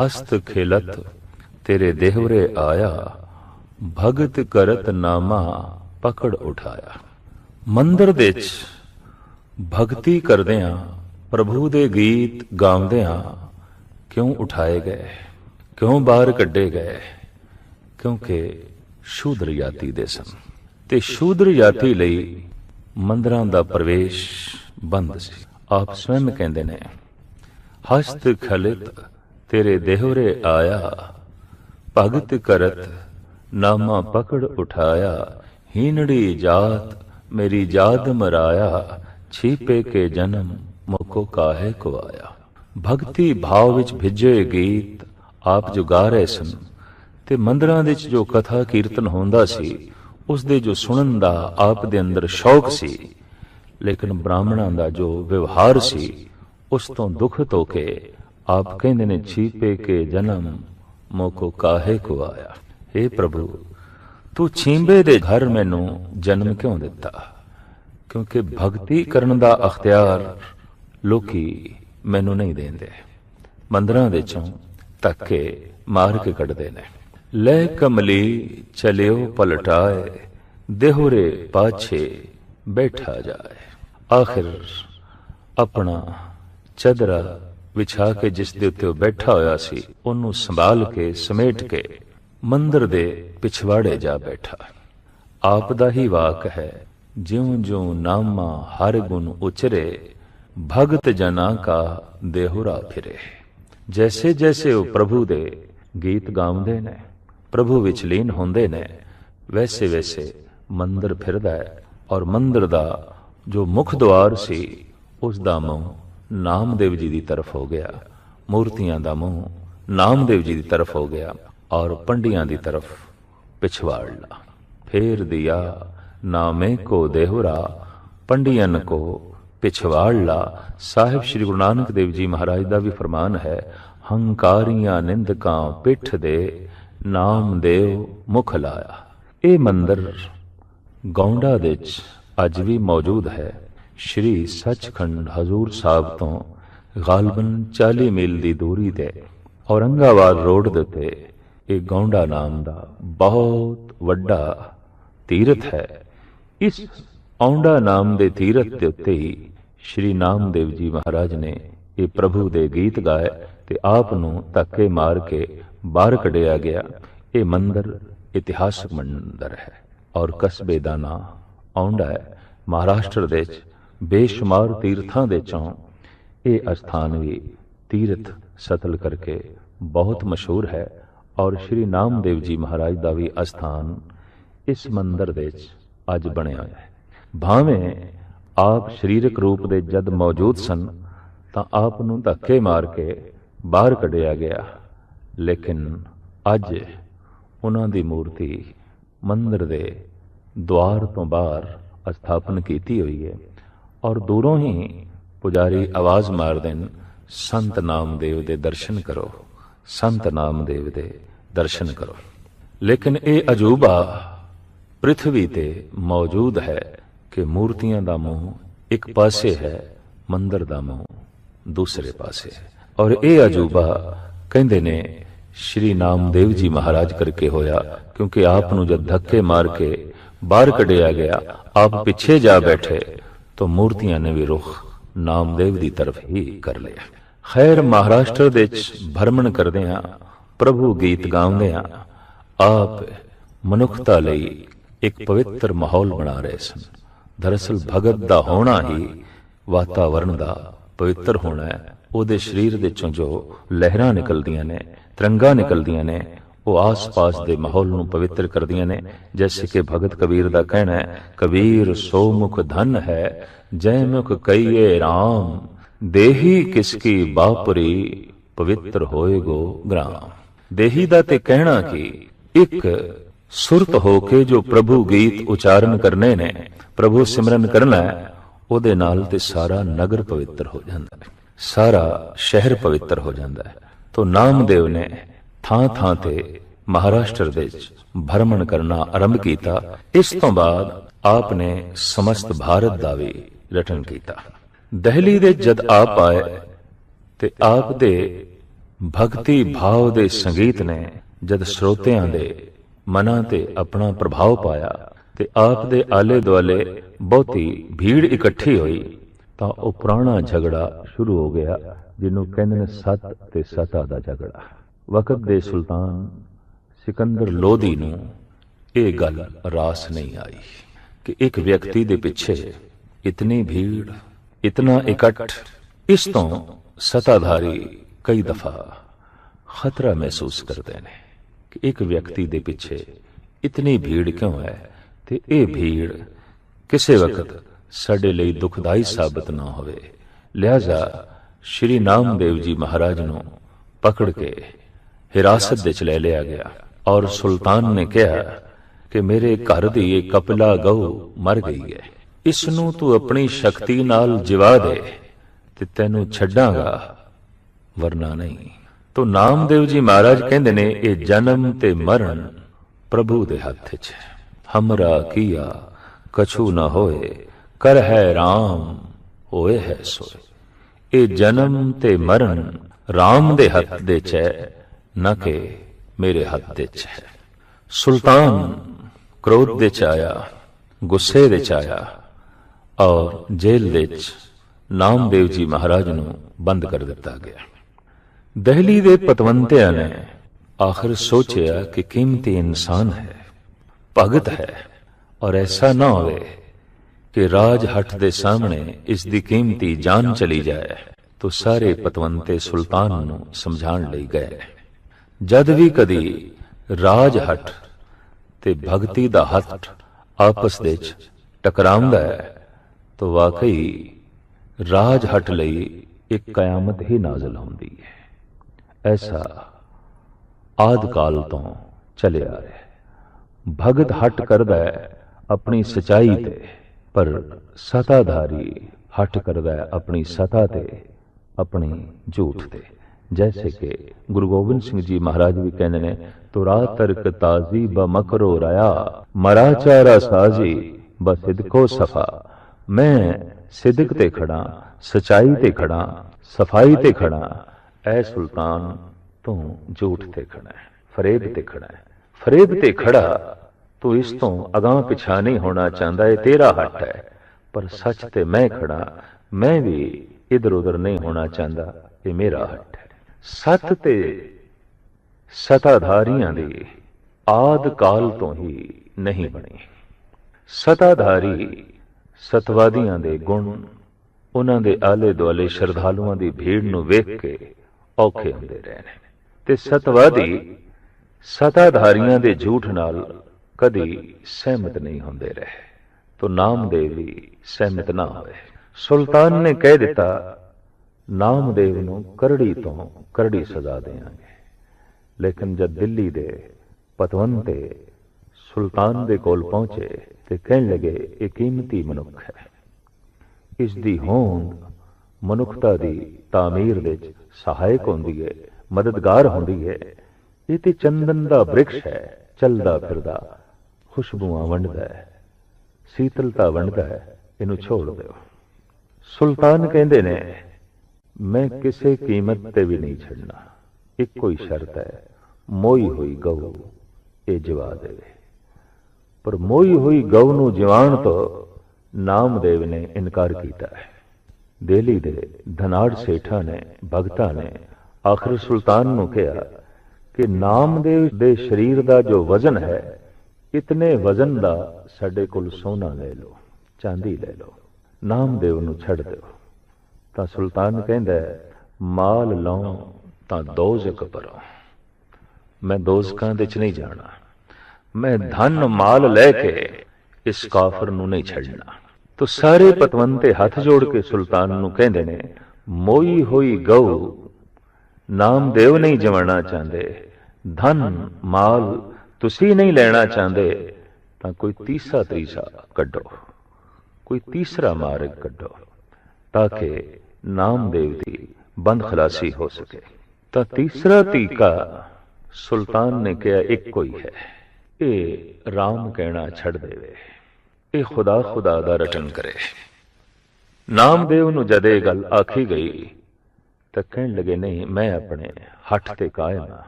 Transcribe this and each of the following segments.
हस्त खेलत तेरे देहवरे आया, भगत करत नामा पकड़ उठाया। मंदिर दे च भगती करदियां प्रभु दे गीत गाउंदियां क्यों उठाए गए, क्यों बाहर कड्ढे गए? क्योंकि शूद्र जाति दे सन ते शूद्र जाति लई मंदिरां दा प्रवेश बंद सी। आप स्वयं कहंदे ने, हस्त खलित तेरे देहरे आया, भगत करत नामा पकड़ उठाया। हीनड़ी जात मेरी जाद मराया, छीपे के जन्म मुको काहे को आया। भगती भाव विच भिजे गीत आप जो गा रहे सन ते मंदिरां दे च जो कथा कीर्तन होंदा सी उस दे जो सुनन दा आप दे अंदर शौक सी, लेकिन ब्राह्मणां दा जो व्यवहार सी उस तो दुखत होके आप कहंदे ने, छीपे के जन्म मोको काहे को आया। हे प्रभु, तू छींबे दे घर मैनू जन्म क्यों दिता? क्योंकि भगती करन दा अख्तियार लोकी मैनू नहीं देंदे, मंदिरां दे चों धक्के मार के कढ़दे ने। ले कमली चलियो पलटाए, देहुरे पाछे बैठा जाए। आखिर अपना चदरा विछा के जिस दे उत्ते बैठा होया सी ओनू संभाल के समेट के मंदिर दे पिछवाड़े जा बैठा। आप दा ही वाक है, ज्यों ज्यों नामा हर गुण उचरे, भगत जना का देहुरा फिरे। जैसे जैसे वो प्रभु दे गीत गाउंदे ने, प्रभु विच लीन होंदे ने, वैसे वैसे मंदिर फिरदा है और मंदिर दा जो मुख द्वार सी उस दा मुंह नामदेव जी की तरफ हो गया, मूर्तियां दा मुंह नामदेव जी की तरफ हो गया और पंडियां की तरफ पिछवाड़ ला। फेर दिया नामे को देहुरा, पंडियन को पिछवाड़ ला। साहिब श्री गुरु नानक देव जी महाराज का भी फरमान है, हंकारियां निंदकां पिठ दे, नामदेव मुख लाया। ये मंदिर गौंडा दे च अज भी मौजूद है। श्री सचखंड हजूर साहब तो गालबन 40 मील की दूरी ते औरंगाबाद रोड दे ते एक गौंडा नाम दा बहुत वड्डा तीरथ है। इस औंडा नाम दे तीरथ दे उत्ते ही श्री नामदेव जी महाराज ने ये प्रभु दे गीत गाए ते आप नूं धक्के मार के बाहर कढ़िया गया। ये मंदिर इतिहासक मंदिर है और कस्बे दा नां औंडा है। महाराष्ट्र दे बेशुमार तीर्थां दे चों ये अस्थान भी तीर्थ सतल करके बहुत मशहूर है और श्री नामदेव जी महाराज का भी अस्थान इस मंदिर दे अज बनिया है। भावें आप शरीरक रूप दे जद मौजूद सन तां आप नूं धक्के मार के बाहर कढ़िया गया, लेकिन अज उन्हां दी मूर्ति मंदिर दे द्वार तो बाहर स्थापन की हुई है और दूरों ही पुजारी आवाज मार देन, संत नामदेव दे दर्शन करो, संत नामदेव दे दर्शन करो। लेकिन ये अजूबा पृथ्वी ते मौजूद है कि मूर्तियां दा मुंह एक पासे है, मंदिर दा मुंह दूसरे पासे है। और ये अजूबा कहंदे ने श्री नामदेव जी महाराज करके होया, क्योंकि आप नूं जब धक्के मार के बाहर कढ़िया गया, आप पीछे जा बैठे तो मूर्तियां ने भी रुख नामदेव की तरफ ही कर लिया। खैर, महाराष्ट्र दे भ्रमण करदियां प्रभु गीत गाउंदियां आप मनुखता लई एक पवित्र माहौल बना रहे सन। दरअसल भगत दा होना ही वातावरण दा पवित्र होना है। ਉਹਦੇ शरीर दे चों जो लहरां निकलदियां ने, तिरंगा निकलदियां ने, वो आस पास के माहौल नूं पवित्र करदियां ने। जैसे कि भगत कबीर का कहना है, कबीर सो मुख धन है, जय मुख कहिए राम, देही किसकी बापरी, पवित्र होएगो ग्राम। देही दा ते कहना कि एक सुरत होके जो प्रभु गीत उचारण करने ने, प्रभु सिमरन करना है, ਉਹਦੇ नाल ते सारा नगर पवित्र हो जाता है, सारा शहर पवित्र हो जाता है। तो नामदेव ने थां थां ते महाराष्ट्र दे भ्रमण करना आरंभ किया। इस तो बाद आपने समस्त भारत दा भी रटन किया। दहली दे जद आप आए ते आप दे ਭਗਤੀ ਭਾਵ ਦੇ ਸੰਗੀਤ ਨੇ ਜਦ ਸਰੋਤਿਆਂ ਦੇ ਮਨਾਂ ਤੇ ਆਪਣਾ ਪ੍ਰਭਾਵ ਪਾਇਆ ਤੇ ਆਪ ਦੇ ਆਲੇ ਦੁਆਲੇ ਬਹੁਤੀ ਭੀੜ ਇਕੱਠੀ ਹੋਈ ਤਾਂ ਉਹ ਪੁਰਾਣਾ ਝਗੜਾ ਸ਼ੁਰੂ ਹੋ ਗਿਆ, ਜਿਹਨੂੰ ਕਹਿੰਦੇ ਨੇ ਸੱਤ ਤੇ ਸਤਾ ਦਾ ਝਗੜਾ। ਵਕਤ ਦੇ ਸੁਲਤਾਨ ਸਿਕੰਦਰ ਲੋਧੀ ਨੂੰ ਇਹ ਗੱਲ ਰਾਸ ਨਹੀਂ ਆਈ ਕਿ ਇੱਕ ਵਿਅਕਤੀ ਦੇ ਪਿੱਛੇ ਇਤਨੀ ਭੀੜ, ਇਤਨਾ ਇਕੱਠ। ਇਸ ਤੋਂ ਸਤਾਧਾਰੀ ਕਈ ਦਫਾ ਖਤਰਾ ਮਹਿਸੂਸ ਕਰਦੇ ਨੇ ਕਿ ਇੱਕ ਵਿਅਕਤੀ ਦੇ ਪਿੱਛੇ ਇਤਨੀ ਭੀੜ ਕਿਉਂ ਹੈ ਤੇ ਇਹ ਭੀੜ ਕਿਸੇ ਵਕਤ ਸਾਡੇ ਲਈ ਦੁਖਦਾਈ ਸਾਬਤ ਨਾ ਹੋਵੇ। ਲਿਹਾਜ਼ਾ ਸ਼੍ਰੀ ਨਾਮਦੇਵ ਜੀ ਮਹਾਰਾਜ ਨੂੰ ਪਕੜ ਕੇ ਹਿਰਾਸਤ ਵਿੱਚ ਲੈ ਲਿਆ ਗਿਆ ਔਰ ਸੁਲਤਾਨ ਨੇ ਕਿਹਾ ਕਿ ਮੇਰੇ ਘਰ ਦੀ ਇਹ ਕਪਲਾ ਗਊ ਮਰ ਗਈ ਹੈ, ਇਸ ਨੂੰ ਤੂੰ ਆਪਣੀ ਸ਼ਕਤੀ ਨਾਲ ਜਿਵਾ ਦੇ ਤੇ ਤੈਨੂੰ ਛੱਡਾਂਗਾ, ਵਰਨਾ ਨਹੀਂ। ਤੋ ਨਾਮਦੇਵ ਜੀ ਮਹਾਰਾਜ ਕਹਿੰਦੇ ਨੇ ਇਹ ਜਨਮ ਤੇ ਮਰਨ ਪ੍ਰਭੂ ਦੇ ਹੱਥ ਵਿੱਚ ਹੈ। ਹਮਰਾ ਕੀਆ ਕਛੂ ਨਾ ਹੋਏ, ਕਰ ਹੈ ਰਾਮ ਹੋਏ ਹੈ ਸੋਏ। ਇਹ ਜਨਮ ਤੇ ਮਰਨ ਰਾਮ ਦੇ ਹੱਥ ਦੇ ਚ ਹੈ, ਨਾ ਕਿ ਮੇਰੇ ਹੱਥ ਦੇ ਚ ਹੈ। ਸੁਲਤਾਨ ਕ੍ਰੋਧ ਦੇ ਚ ਆਇਆ, ਗੁੱਸੇ ਦੇ ਚ ਆਇਆ ਔਰ ਜੇਲ੍ਹ ਦੇ ਚ ਨਾਮਦੇਵ ਜੀ ਮਹਾਰਾਜ ਨੂੰ ਬੰਦ ਕਰ ਦਿੱਤਾ ਗਿਆ। ਦਹਿਲੀ ਦੇ ਪਤਵੰਤਿਆਂ ਨੇ ਆਖਿਰ ਸੋਚਿਆ ਕਿ ਕੀਮਤੀ ਇਨਸਾਨ ਹੈ, ਭਗਤ ਹੈ, ਔਰ ਐਸਾ ਨਾ ਹੋਵੇ ਕਿ ਰਾਜ ਹੱਟ ਦੇ ਸਾਹਮਣੇ ਇਸ ਦੀ ਕੀਮਤੀ ਜਾਨ ਚਲੀ ਜਾਏ। तो सारे पतवंते सुल्तान ਨੂੰ ਸਮਝਾਉਣ ਲਈ ਗਏ। ਜਦ ਵੀ ਕਦੀ ਰਾਜ ਹੱਟ ਤੇ ਭਗਤੀ ਦਾ ਹੱਟ ਆਪਸ ਵਿੱਚ ਟਕਰਾਉਂਦਾ ਹੈ ਤਾਂ ਵਾਕਈ ਰਾਜ ਹੱਟ ਲਈ ਇੱਕ ਕਿਆਮਤ ਹੀ ਨਾਜ਼ਲ ਹੁੰਦੀ ਹੈ। ਐਸਾ ਆਦਿ ਕਾਲ ਤੋਂ ਚੱਲਿਆ ਆ ਰਿਹਾ ਹੈ। ਭਗਤ ਹੱਟ ਕਰਦਾ ਹੈ ਆਪਣੀ ਸਚਾਈ ਤੇ, ਪਰ ਸਤਾਧਾਰੀ ਹੱਟ ਕਰਦਾ ਹੈ ਆਪਣੀ ਸਤਾ ਤੇ, अपनी झूठ ते। जैसे कि गुरु गोबिंद सिंह जी महाराज भी कहने ने, तुरा तर्क ताजी ब मकरो रया, मरा चारा साजी ब सिदको सफा। मैं सिदक ते खड़ा, सचाई ते खड़ा, सफाई ते खड़ा। ऐ सुल्तान तू झूठ ते खड़ा है, फरेब ते खड़ा है। फरेब ते खड़ा तू इस तो अगां पिछा नहीं होना चाहता, है तेरा हट है, पर सच ते मैं खड़ा, मैं भी इधर उधर नहीं होना चाहता, ये मेरा हट है। सत ते सताधारियां दी आद काल तो ही नहीं बनी। सताधारी सतवादियां दे गुण उन्हां दे आले दुआले श्रद्धालुआं दी भीड़ नूं वेख के औखे हुंदे रहे ने, ते सतवादी सताधारियां दे झूठ नाल कदी सहमत नहीं हुंदे रहे। तो नामदेव भी सहमत ना होए। सुल्तान ने कह दिता, नामदेव नूं करड़ी तो करड़ी सजा देंगे। लेकिन जब दिल्ली दे पतवंते सुल्तान दे कोल पहुंचे ते कहन लगे, ये कीमती मनुख है, इसदी होंद मनुखता दी तामीर विच सहायक होंदी है, मददगार होंदी है। ये ते चंदन दा वृक्ष है, चलदा फिरदा खुशबुआं वंडदा है, शीतलता वंडदा है, इनू छोड़ दो। सुल्तान कहते ने, मैं किसी कीमत ते भी नहीं छड़ना, एक कोई शर्त है, मोई हुई गऊ ये जिवा देवे। पर मोई हुई गऊ नूं जिवाण तो नामदेव ने इनकार किया है। दिल्ली दे धनाड़ सेठा ने, भगतां ने आखिर सुल्तान नूं कहा कि नामदेव दे शरीर दा जो वजन है, इतने वजन दा साडे कोल सोना ले लो, चांदी ले लो, नामदेव नूं छड़ दो। तां सुल्तान कहंदा है, माल लौं तां दोज़ख भरों, मैं दोज़खां दे च नहीं जाना, मैं धन माल लैके इस काफर नूं नहीं छड़ना। तो सारे पतवंते हाथ जोड़ के सुल्तान नूं कहंदे ने, मोई होई गऊ नामदेव नहीं जमाना चाहते, धन माल तुसी नहीं लेना चाहते, तां कोई तीसरा तरीसा कड्डो, कोई तीसरा मार्ग कड्डो, ताकि नामदेव की बंद खलासी हो सके। तो तीसरा तीका सुल्तान ने कहा, एक कोई है, ये राम कहना छड़ देवे, ये खुदा खुदा दा रटन करे। नामदेव नूं जद ये गल आखी गई ਤਾਂ ਕਹਿਣ ਲੱਗੇ ਨਹੀਂ, ਮੈਂ ਆਪਣੇ ਹੱਠ ਤੇ ਕਾਇਮ ਹਾਂ।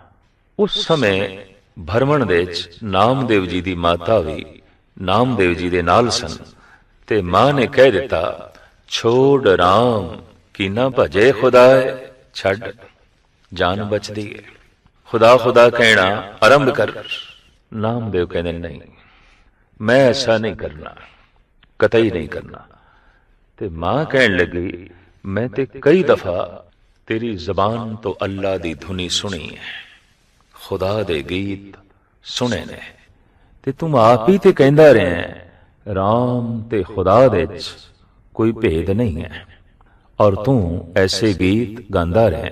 ਉਸ ਸਮੇਂ ਭਰਮਣ ਦੇ ਵਿੱਚ ਨਾਮਦੇਵ ਜੀ ਦੀ ਮਾਤਾ ਵੀ ਨਾਮਦੇਵ ਜੀ ਦੇ ਨਾਲ ਸਨ, ਤੇ ਮਾਂ ਨੇ ਕਹਿ ਦਿੱਤਾ, ਛੋੜ ਰਾਮ ਕੀ ਨਾ ਭਜੇ ਖੁਦਾਏ, ਛੱਡ ਜਾਨ ਬਚਦੀ ਹੈ, ਖੁਦਾ ਖੁਦਾ ਕਹਿਣਾ ਆਰੰਭ ਕਰ। ਨਾਮਦੇਵ ਕਹਿੰਦੇ ਨਹੀਂ, ਮੈਂ ਐਸਾ ਨਹੀਂ ਕਰਨਾ, ਕਤਈ ਨਹੀਂ ਕਰਨਾ। ਤੇ ਮਾਂ ਕਹਿਣ ਲੱਗੀ, ਮੈਂ ਤੇ ਕਈ ਦਫਾ ਤੇਰੀ ਜ਼ਬਾਨ ਤੋਂ ਅੱਲਾ ਦੀ ਧੁਨੀ ਸੁਣੀ ਹੈ, ਖੁਦਾ ਦੇ ਗੀਤ ਸੁਣੇ ਨੇ, ਤੇ ਤੂੰ ਆਪ ਹੀ ਤੇ ਕਹਿੰਦਾ ਰਿਹਾ ਰਾਮ ਤੇ ਖੁਦਾ ਦੇ ਵਿੱਚ ਕੋਈ ਭੇਦ ਨਹੀਂ ਹੈ, ਔਰ ਤੂੰ ਐਸੇ ਗੀਤ ਗਾਉਂਦਾ ਰਿਹਾ।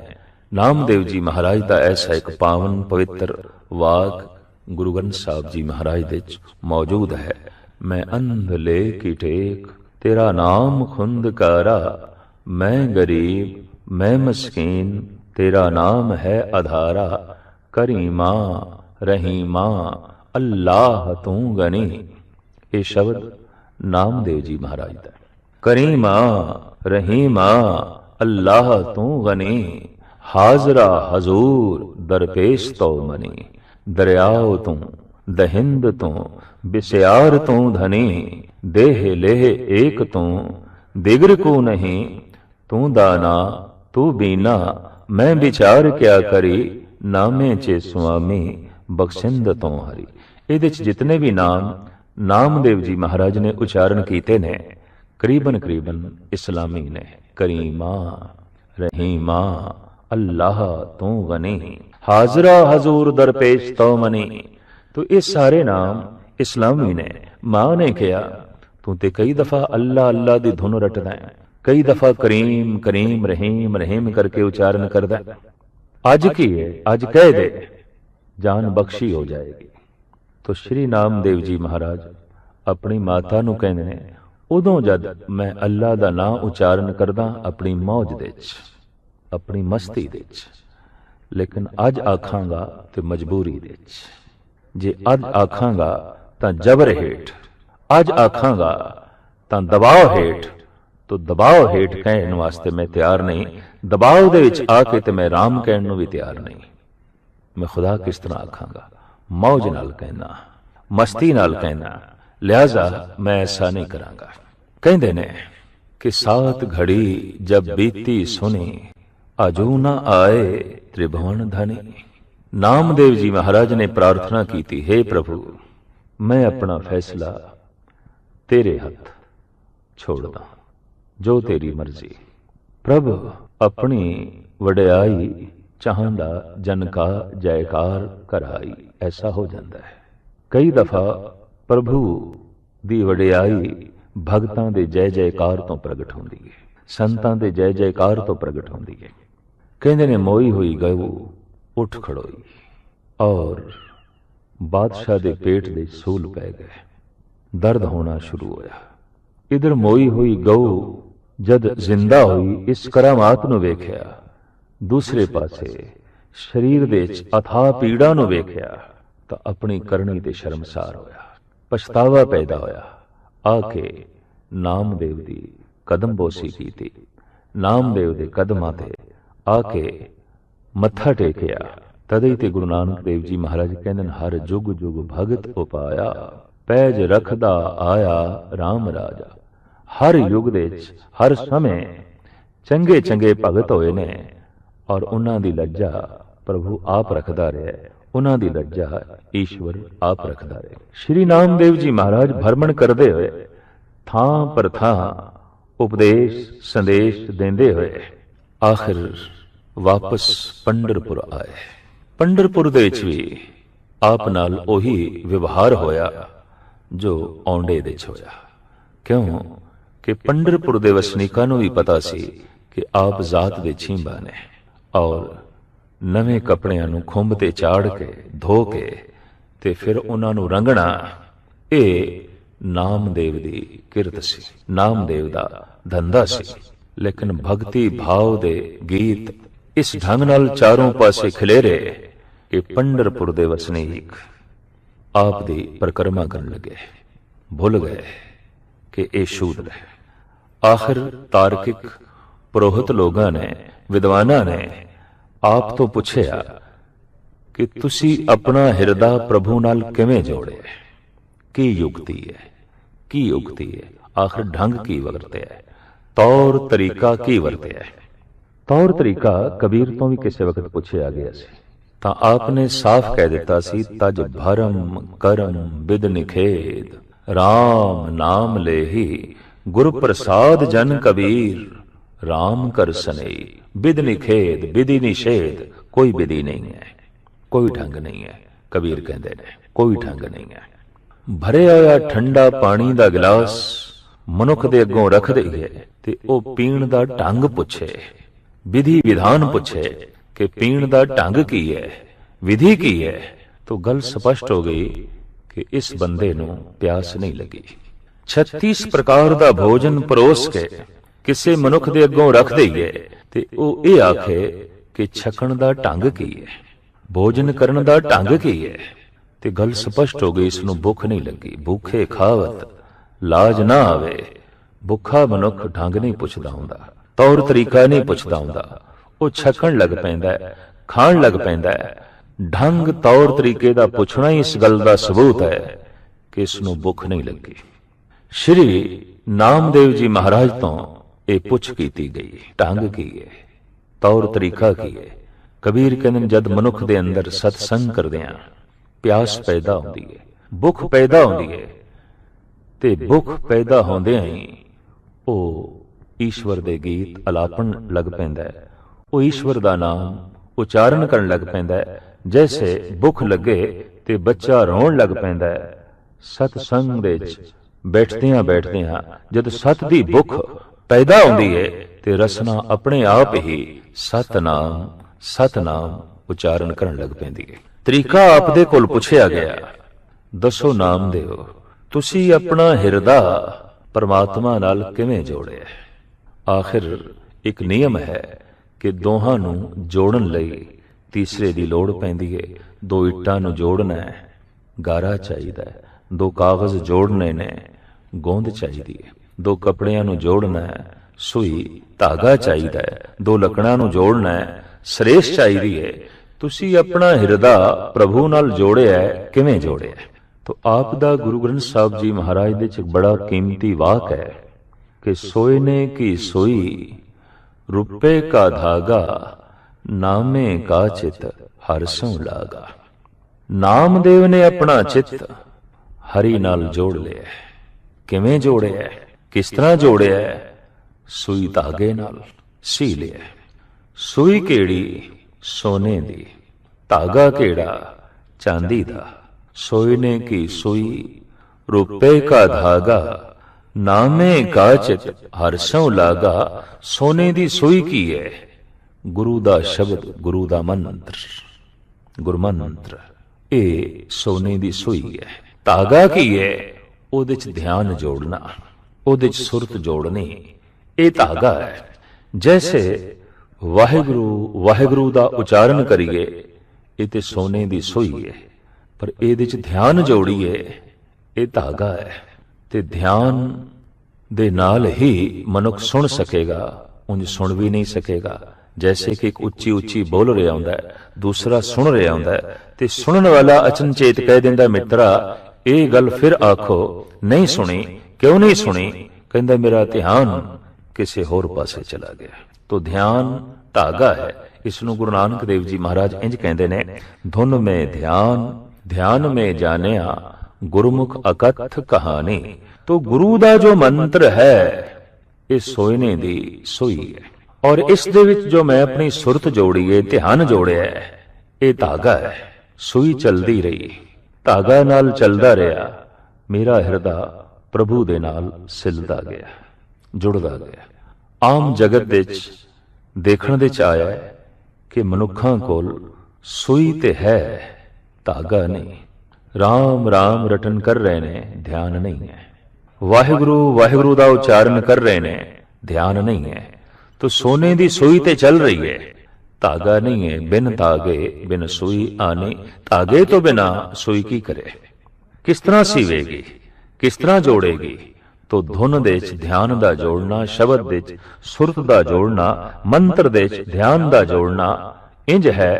ਨਾਮਦੇਵ ਜੀ ਮਹਾਰਾਜ ਦਾ ਐਸਾ ਇੱਕ ਪਾਵਨ ਪਵਿੱਤਰ ਵਾਕ ਗੁਰੂ ਗ੍ਰੰਥ ਸਾਹਿਬ ਜੀ ਮਹਾਰਾਜ ਦੇ ਵਿੱਚ ਮੌਜੂਦ ਹੈ। ਮੈਂ ਅੰਧ ਲੈ ਕੀ ਟੇਕ ਤੇਰਾ ਨਾਮ ਖੁੰਦਕਾਰਾ, ਮੈਂ ਗਰੀਬ ਮੈਂ ਮਸਕੀਨ ਤੇਰਾ ਨਾਮ ਹੈ ਆਧਾਰਾ, ਕਰੀਮਾ ਰਹੀਮਾ ਅੱਲਾਹ ਤੂੰ ਗਨੀ। ਇਹ ਸ਼ਬਦ ਨਾਮਦੇਵ ਜੀ ਮਹਾਰਾਜ ਦਾ। ਕਰੀਮਾ ਰਹੀਮਾ ਅੱਲਾਹ ਤੂੰ ਗਨੀ, ਹਾਜ਼ਰਾ ਹਜ਼ੂਰ ਦਰਪੇਸ਼ ਤੋ ਮਨੀ, ਦਰਿਆਓ ਤੂੰ ਦਹਿੰਦ ਤੂੰ ਬਿਸਿਆਰ ਤੂੰ ਧਨੀ, ਦੇਹ ਲੇਹ ਏਕ ਤੂੰ ਦਿਗਰ ਕੋ ਨਹੀਂ, ਤੂੰ ਦਾਨਾ ਤੂੰ ਬੀਨਾ ਮੈਂ ਵਿਚਾਰ ਕਿਆ ਕਰੀ, ਨਾਮੇ ਚੇ ਸੁਆਮੀ ਬਖਸ਼ਿੰਦ ਤੋਂ ਹਰੀ। ਇਹਦੇ ਚ ਜਿਤਨੇ ਵੀ ਨਾਮ ਨਾਮਦੇਵ ਜੀ ਮਹਾਰਾਜ ਨੇ ਉਚਾਰਨ ਕੀਤੇ ਨੇ, ਕਰੀਬਨ ਇਸਲਾਮੀ ਨੇ। ਕਰੀਮਾ ਰਹੀਮਾ ਅੱਲਾਹ ਤੂੰ ਗਨੀ, ਹਾਜ਼ਰਾ ਹਜ਼ੂਰ ਦਰਪੇਸ਼ ਤੋ ਮਨੀ। ਤੋ ਇਹ ਸਾਰੇ ਨਾਮ ਇਸਲਾਮੀ ਨੇ। ਮਾਂ ਨੇ ਕਿਹਾ, ਤੂੰ ਤੇ ਕਈ ਦਫਾ ਅੱਲਾ ਅੱਲਾ ਦੀ ਧੁਨ ਰਟਦਾ ਹੈ, ਕਈ ਦਫਾ ਕਰੀਮ ਕਰੀਮ ਰਹੀਮ ਰਹੀਮ ਕਰਕੇ ਉਚਾਰਨ ਕਰਦਾ। ਅੱਜ ਕੀ ਹੈ, ਅੱਜ ਕਹਿ ਦੇ ਜਾਨ ਬਖਸ਼ੀ ਹੋ ਜਾਏਗੀ। ਤੋ ਸ਼੍ਰੀ ਨਾਮਦੇਵ ਜੀ ਮਹਾਰਾਜ ਆਪਣੀ ਮਾਤਾ ਨੂੰ ਕਹਿੰਦੇ ਨੇ, ਉਦੋਂ ਜਦ ਮੈਂ ਅੱਲਾ ਦਾ ਨਾਮ ਉਚਾਰਨ ਕਰਦਾ ਆਪਣੀ ਮੌਜ ਦੇ ਵਿੱਚ, ਆਪਣੀ ਮਸਤੀ ਦੇ ਵਿੱਚ, ਲੇਕਿਨ ਅੱਜ ਆਖਾਂਗਾ ਤੇ ਮਜਬੂਰੀ ਦੇ ਵਿੱਚ। ਜੇ ਅੱਜ ਆਖਾਂਗਾ ਤਾਂ ਜਬਰ ਹੇਠ, ਅੱਜ ਆਖਾਂਗਾ ਤਾਂ ਦਬਾਅ ਹੇਠ, ਤੋ ਦਬਾਅ ਹੇਠ ਕਹਿਣ ਵਾਸਤੇ ਮੈਂ ਤਿਆਰ ਨਹੀਂ। ਦਬਾਅ ਦੇ ਵਿੱਚ ਆ ਕੇ ਤੇ ਮੈਂ ਰਾਮ ਕਹਿਣ ਨੂੰ ਵੀ ਤਿਆਰ ਨਹੀਂ। ਮੈਂ ਖੁਦਾ ਕਿਸ ਤਰ੍ਹਾਂ ਆਖਾਂਗਾ? ਮੌਜ ਨਾਲ ਕਹਿਣਾ, ਮਸਤੀ ਨਾਲ ਕਹਿਣਾ, ਲਿਹਾਜ਼ਾ ਮੈਂ ਐਸਾ ਨਹੀਂ ਕਰਾਂਗਾ। ਕਹਿੰਦੇ ਨੇ ਕਿ ਸਾਤ ਘੜੀ ਜਬ ਬੀਤੀ ਸੁਣੀ, ਅਜੂ ਨਾ ਆਏ ਤ੍ਰਿਭੁਵਨ ਧਨੀ। ਨਾਮਦੇਵ ਜੀ ਮਹਾਰਾਜ ਨੇ ਪ੍ਰਾਰਥਨਾ ਕੀਤੀ, हे ਪ੍ਰਭੂ, ਮੈਂ ਆਪਣਾ ਫੈਸਲਾ ਤੇਰੇ ਹੱਥ ਛੋੜਦਾ, ਜੋ ਤੇਰੀ ਮਰਜ਼ੀ। ਪ੍ਰਭ ਆਪਣੀ ਵਡਿਆਈ ਚਾਹੁੰਦਾ ਜਨ ਕਾ ਜੈਕਾਰ ਕਰਾਈ। ਐਸਾ ਹੋ ਜਾਂਦਾ ਹੈ ਕਈ ਦਫਾ ਪ੍ਰਭੂ ਦੀ ਵਡਿਆਈ ਭਗਤਾਂ ਦੇ ਜੈ ਜੈਕਾਰ ਤੋਂ ਪ੍ਰਗਟ ਹੁੰਦੀ ਹੈ, ਸੰਤਾਂ ਦੇ ਜੈ ਜੈਕਾਰ ਤੋਂ ਪ੍ਰਗਟ ਹੁੰਦੀ ਹੈ। ਕਹਿੰਦੇ ਨੇ ਮੋਈ ਹੋਈ ਗਊ ਉੱਠ ਖੜੋਈ, ਔਰ ਬਾਦਸ਼ਾਹ ਦੇ ਪੇਟ ਦੇ ਸੂਲ ਪੈ ਗਏ, ਦਰਦ ਹੋਣਾ ਸ਼ੁਰੂ ਹੋਇਆ। ਇਧਰ ਮੋਈ ਹੋਈ ਗਊ ਜਦ ਜ਼ਿੰਦਾ ਹੋਈ, ਇਸ ਕਰਾਮਾਤ ਨੂੰ ਵੇਖਿਆ, ਦੂਸਰੇ ਪਾਸੇ ਸਰੀਰ ਦੇ ਵਿੱਚ ਅਥਾਹ ਪੀੜਾ ਨੂੰ ਵੇਖਿਆ ਤਾਂ ਆਪਣੀ ਕਰਨੀ ਤੇ ਸ਼ਰਮਸਾਰ ਹੋਇਆ, ਪਛਤਾਵਾ ਪੈਦਾ ਹੋਇਆ। ਆ ਕੇ ਨਾਮਦੇਵ ਦੀ ਕਦਮਬੋਸੀ ਕੀਤੀ, ਨਾਮਦੇਵ ਦੇ ਕਦਮਾਂ ਤੇ ਆ ਕੇ ਮੱਥਾ ਟੇਕਿਆ। ਤਦੇ ਤੇ ਗੁਰੂ ਨਾਨਕ ਦੇਵ ਜੀ ਮਹਾਰਾਜ ਕਹਿੰਦੇ ਨੇ, ਹਰ ਜੁਗ ਜੁਗ ਭਗਤ ਉਪਾਇਆ, ਪੈਜ ਰਖਦਾ ਆਇਆ RAM ਰਾਜਾ। ਹਰ ਯੁਗ ਦੇ ਵਿੱਚ ਹਰ ਸਮੇਂ ਚੰਗੇ ਚੰਗੇ ਭਗਤ ਹੋਏ ਨੇ, ਔਰ ਉਹਨਾਂ ਦੀ ਲੱਜਾ ਪ੍ਰਭੂ ਆਪ ਰੱਖਦਾ ਰਿਹਾ, ਉਹਨਾਂ ਦੀ ਲੱਜਾ ਈਸ਼ਵਰ ਆਪ ਰੱਖਦਾ ਰਿਹਾ। ਸ਼੍ਰੀ ਨਾਮਦੇਵ ਜੀ ਮਹਾਰਾਜ ਭਰਮਣ ਕਰਦੇ ਹੋਏ ਥਾਂ ਪਰ ਥਾਂ ਉਪਦੇਸ਼ ਸੰਦੇਸ਼ ਦਿੰਦੇ ਹੋਏ ਆਖਿਰ ਵਾਪਸ ਪੰਡਰਪੁਰ ਆਏ। ਪੰਡਰਪੁਰ ਦੇ ਵਿੱਚ ਵੀ ਆਪ ਨਾਲ ਉਹੀ ਵਿਵਹਾਰ ਹੋਇਆ ਜੋ ਔਂਡੇ ਦੇ ਵਿੱਚ ਹੋਇਆ। ਕਿਉਂ ਕਿ ਪੰਡਰਪੁਰ ਦੇ ਵਸਨੀਕਾਂ ਨੂੰ ਵੀ ਪਤਾ ਸੀ ਕਿ ਆਪ ਜ਼ਾਤ ਦੇ ਛੀਂਬਾ ਨੇ, ਔਰ ਨਵੇਂ ਕੱਪੜਿਆਂ ਨੂੰ ਖੁੰਭ ਤੇ ਚਾੜ ਕੇ ਧੋ ਕੇ ਤੇ ਫਿਰ ਉਹਨਾਂ ਨੂੰ ਰੰਗਣਾ, ਇਹ ਨਾਮਦੇਵ ਦੀ ਕਿਰਤ ਸੀ, ਨਾਮਦੇਵ ਦਾ ਧੰਦਾ ਸੀ। ਲੇਕਿਨ ਭਗਤੀ ਭਾਵ ਦੇ ਗੀਤ ਇਸ ਢੰਗ ਨਾਲ ਚਾਰੋਂ ਪਾਸੇ ਖਿਲੇਰੇ ਕਿ ਪੰਡਰਪੁਰ ਦੇ ਵਸਨੀਕ ਆਪ ਦੀ ਪਰਿਕਰਮਾ ਕਰਨ ਲੱਗੇ, ਭੁੱਲ ਗਏ ਕਿ ਇਹ ਸ਼ੂਦਰ ਹੈ। ਆਖਿਰ ਤਾਰਕਿਕ ਪੁਰੋਹਿਤ ਲੋਕਾਂ ਨੇ ਵਿਦਵਾਨਾਂ ਨੇ ਆਪ ਤੋਂ ਪੁੱਛਿਆ ਕਿ ਤੁਸੀਂ ਆਪਣਾ ਹਿਰਦਾ ਪ੍ਰਭੂ ਨਾਲ ਕਿਵੇਂ ਜੋੜਿਆ, ਕੀ ਯੁਕਤੀ ਹੈ, ਕੀ ਯੁਕਤੀ ਹੈ, ਆਖਰ ਢੰਗ ਕੀ ਵਰਤਿਆ, ਤੌਰ ਤਰੀਕਾ ਕੀ ਵਰਤਿਆ। ਤੌਰ ਤਰੀਕਾ ਕਬੀਰ ਤੋਂ ਵੀ ਕਿਸੇ ਵਕਤ ਪੁੱਛਿਆ ਗਿਆ ਸੀ ਤਾਂ ਆਪ ਨੇ ਸਾਫ਼ ਕਹਿ ਦਿੱਤਾ ਸੀ, ਤਜ ਭਰਮ ਕਰਮ ਬਿਦ ਨਿਖੇਦ, RAM ਨਾਮ ਲੇਹੀ ਗੁਰ ਪ੍ਰਸਾਦ ਜਨ ਕਬੀਰ, RAM ਕਰ ਸਨਈ ਬਿਦ ਨਿਖੇਦ, ਬਿਧੀ ਨਿਸ਼ੇਦ, ਕੋਈ ਵਿਧੀ ਨਹੀਂ ਹੈ, ਕੋਈ ਢੰਗ ਨਹੀਂ ਹੈ। ਕਬੀਰ ਕਹਿੰਦੇ ਨੇ ਕੋਈ ਢੰਗ ਨਹੀਂ ਹੈ। ਭਰਿਆ ਹੋਇਆ ਠੰਡਾ ਪਾਣੀ ਦਾ ਗਿਲਾਸ ਮਨੁੱਖ ਦੇ ਅੱਗੋਂ ਰੱਖ ਦਈਏ ਤੇ ਉਹ ਪੀਣ ਦਾ ਢੰਗ ਪੁੱਛੇ, ਵਿਧੀ ਵਿਧਾਨ ਪੁੱਛੇ ਕਿ ਪੀਣ ਦਾ ਢੰਗ ਕੀ ਹੈ, ਵਿਧੀ ਕੀ ਹੈ, ਤਾਂ ਗੱਲ ਸਪਸ਼ਟ ਹੋ ਗਈ ਕਿ ਇਸ ਬੰਦੇ ਨੂੰ ਪਿਆਸ ਨਹੀਂ ਲੱਗੀ। 36 ਪ੍ਰਕਾਰ ਦਾ ਭੋਜਨ ਪਰੋਸ ਕੇ ਕਿਸੇ ਮਨੁੱਖ ਦੇ ਅੱਗੋਂ ਰੱਖ ਦਈਏ ਤੇ ਉਹ ਇਹ ਆਖੇ ਕਿ ਛਕਣ ਦਾ ਢੰਗ ਕੀ ਹੈ, ਭੋਜਨ ਕਰਨ ਦਾ ਢੰਗ ਕੀ ਹੈ, ਤੇ ਗੱਲ ਸਪਸ਼ਟ ਹੋ ਗਈ ਇਸ ਨੂੰ ਭੁੱਖ ਨਹੀਂ ਲੱਗੀ। ਭੁੱਖੇ ਖਾਵਤ ਲਾਜ ਨਾ ਆਵੇ, ਭੁੱਖਾ ਮਨੁੱਖ ਢੰਗ ਨਹੀਂ ਪੁੱਛਦਾ ਹੁੰਦਾ, ਤੌਰ ਤਰੀਕਾ ਨਹੀਂ ਪੁੱਛਦਾ ਹੁੰਦਾ, ਉਹ ਛਕਣ ਲੱਗ ਪੈਂਦਾ, ਖਾਣ ਲੱਗ ਪੈਂਦਾ। ਢੰਗ ਤੌਰ ਤਰੀਕੇ ਦਾ ਪੁੱਛਣਾ ਹੀ ਇਸ ਗੱਲ ਦਾ ਸਬੂਤ ਹੈ ਕਿ ਇਸ ਨੂੰ ਭੁੱਖ ਨਹੀਂ ਲੱਗੀ। ਸ਼੍ਰੀ ਨਾਮਦੇਵ ਜੀ ਮਹਾਰਾਜ ਤੋਂ ਇਹ ਪੁੱਛ ਕੀਤੀ ਗਈ, ਢੰਗ ਕੀ ਹੈ, ਤੌਰ ਤਰੀਕਾ ਕੀ ਹੈ। ਕਬੀਰ ਕਹਿੰਦੇ ਜਦ ਮਨੁੱਖ ਦੇ ਅੰਦਰ ਸਤਸੰਗ ਕਰਦਿਆਂ ਪਿਆਸ ਪੈਦਾ ਹੁੰਦੀ ਹੈ, ਭੁੱਖ ਪੈਦਾ ਹੁੰਦੀ ਹੈ, ਤੇ ਭੁੱਖ ਪੈਦਾ ਹੁੰਦਿਆਂ ਹੀ ਉਹ ਈਸ਼ਵਰ ਦੇ ਗੀਤ ਅਲਾਪਣ ਲੱਗ ਪੈਂਦਾ ਹੈ, ਉਹ ਈਸ਼ਵਰ ਦਾ ਨਾਮ ਉਚਾਰਨ ਕਰਨ ਲੱਗ ਪੈਂਦਾ ਹੈ। ਜੈਸੇ ਭੁੱਖ ਲੱਗੇ ਤੇ ਬੱਚਾ ਰੋਣ ਲੱਗ ਪੈਂਦਾ ਹੈ। ਸਤਸੰਗ ਦੇ ਵਿੱਚ ਬੈਠਦਿਆਂ ਬੈਠਦਿਆਂ ਜਦ ਸਤ ਦੀ ਭੁੱਖ ਪੈਦਾ ਹੁੰਦੀ ਹੈ ਤੇ ਰਸਨਾ ਆਪਣੇ ਆਪ ਹੀ ਸਤਨਾਮ ਸਤਨਾਮ ਉਚਾਰਨ ਕਰਨ ਲੱਗ ਪੈਂਦੀ ਹੈ। ਤਰੀਕਾ ਆਪ ਦੇ ਕੋਲ ਪੁੱਛਿਆ ਗਿਆ, ਦੱਸੋ ਨਾਮਦੇਵ, ਤੁਸੀਂ ਆਪਣਾ ਹਿਰਦਾ ਪਰਮਾਤਮਾ ਨਾਲ ਕਿਵੇਂ ਜੋੜਿਆ। ਆਖਿਰ ਇੱਕ ਨਿਯਮ ਹੈ ਕਿ ਦੋਹਾਂ ਨੂੰ ਜੋੜਨ ਲਈ ਤੀਸਰੇ ਦੀ ਲੋੜ ਪੈਂਦੀ ਹੈ। ਦੋ ਇੱਟਾਂ ਨੂੰ ਜੋੜਨਾ ਹੈ, ਗਾਰਾ ਚਾਹੀਦਾ ਹੈ। ਦੋ ਕਾਗਜ਼ ਜੋੜਨੇ ਨੇ, ਗੋਂਦ ਚਾਹੀਦੀ ਹੈ। ਦੋ ਕੱਪੜਿਆਂ ਨੂੰ ਜੋੜਨਾ ਹੈ, ਸੂਈ ਧਾਗਾ ਚਾਹੀਦਾ ਹੈ। ਦੋ ਲੱਕੜਾਂ ਨੂੰ ਜੋੜਨਾ ਹੈ, ਸਰੇਸ਼ ਚਾਹੀਦੀ ਹੈ। ਤੁਸੀਂ ਆਪਣਾ ਹਿਰਦਾ ਪ੍ਰਭੂ ਨਾਲ ਜੋੜਿਆ, ਕਿਵੇਂ ਜੋੜਿਆ। तो आपदा गुरु ग्रंथ साहब जी महाराज दे च बड़ा कीमती वाक है कि सोयने की सोई रुपए का धागा नामे का चित हरसों लागा। नामदेव ने अपना चित हरि नाल जोड़ लिया। किवें जोड़िया, किस तरह जोड़िया? सूई धागे नाल सी लिया। सूई केड़ी? सोने दी। धागा केड़ा? चांदी दा। सोने की सुई रुपए का धागा नामे का चित हरसों लागा। सोने दी सुई की है? गुरु दा शब्द, गुरु दा मंत्र, गुरमंत्र, ये सोने दी सुई है। धागा की है? ओदे च ध्यान जोड़ना, ओदे च सुरत जोड़नी, ये धागा है। जैसे वाहिगुरु वाहिगुरु दा उचारण करिए, ये ते सोने दी सुई है, पर ਇਹਦੇ ਚ ध्यान जोड़िए, ਇਹ धागा है। ते ध्यान दे नाल ही मनुख सुन सकेगा, उंज सुन भी नहीं सकेगा। जैसे कि एक उच्ची उच्ची बोल रहा होंदा है, दूसरा सुन रहा होंदा है, ते सुनन वाला अचनचेत कह दिंदा मित्रा ਇਹ गल फिर आखो, नहीं सुनी। क्यों नहीं सुनी? कहंदा मेरा ध्यान किसी होर पासे चला गया। तो ध्यान धागा है। इसनूं गुरु नानक देव जी महाराज इंज कहंदे ने, धुन में ध्यान ध्यान में जानिया गुरुमुख अकथ कहानी। तो गुरु दा जो मंत्र है ये सोयने दी सोई है, और इस दे विच जो मैं अपनी सुरत जोड़ी है, ध्यान जोड़िया है, ये धागा है। सुई चलदी रही, धागा नाल चलदा रहा, मेरा हिरदा प्रभु दे नाल सिलदा गया, जुड़दा गया। आम जगत दे विच देखण दे च आया कि मनुखां कोल सुई ते है, धागा नहीं। राम राम रटन कर रहे ने, ध्यान नहीं है। वाहिगुरु वाहिगुरु दा उच्चारण कर रहे ने, ध्यान नहीं है। तो सोने दी सुई ते चल रही है, धागा नहीं है। बिन धागे बिन सुई आनी, धागे तो बिना सुई की करे? किस तरह सीवेगी, किस तरह जोड़ेगी? ਤੋ ਧੁਨ ਦੇ ਚ ਧਿਆਨ ਦਾ ਜੋੜਨਾ, ਸ਼ਬਦ ਦੇ ਚ ਸੁਰਤ ਦਾ ਜੋੜਨਾ, ਮੰਤਰ ਦੇ ਚ ਧਿਆਨ ਦਾ ਜੋੜਨਾ ਇੰਜ ਹੈ